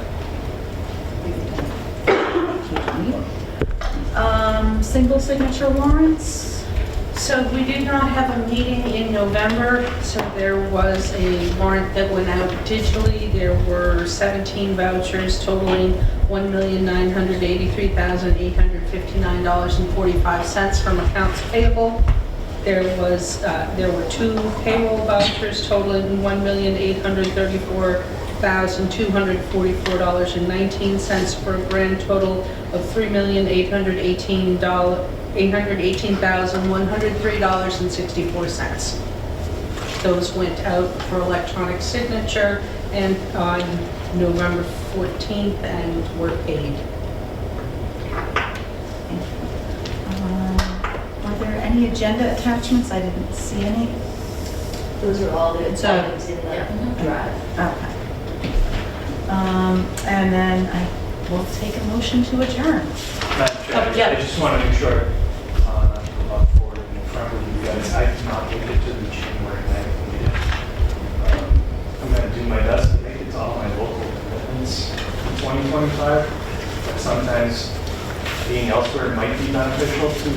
Single signature warrants. So we did not have a meeting in November, so there was a warrant that went out digitally. There were 17 vouchers totaling $1,983,859.45 from accounts payable. There were 2 payroll vouchers totaling $1,834,244.19 for a grand total of $3,818,103.64. Those went out for electronic signature and on November 14th and were paid. Were there any agenda attachments? I didn't see any. Those are all the So- items in the drive. Okay. And then I will take a motion to adjourn. Madam Chair, yeah. I just want to make sure, not to come up forward in front of you guys, I did not make it to the January 9th meeting. I'm going to do my best to make it to all my local commitments in 2025, but sometimes being elsewhere might be beneficial to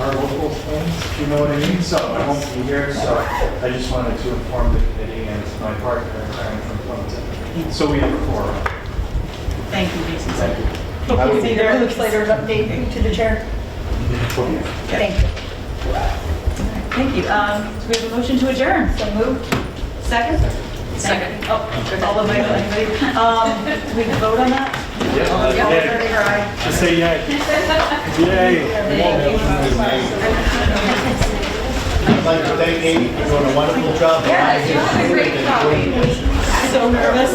our local things, if you know what I mean? So I won't be here, so I just wanted to inform the committee and my partner in crime from Clemson. So we have a forum. Thank you, Jason. Thank you. Hope to see you there later, update to the chair. Thank you. Thank you. So we have a motion to adjourn. So moved. Second? Second. Oh, all of anybody? Do we vote on that? All in favor, aye. Just say yay. Yay. I'd like to thank Amy for doing a wonderful job. So nervous.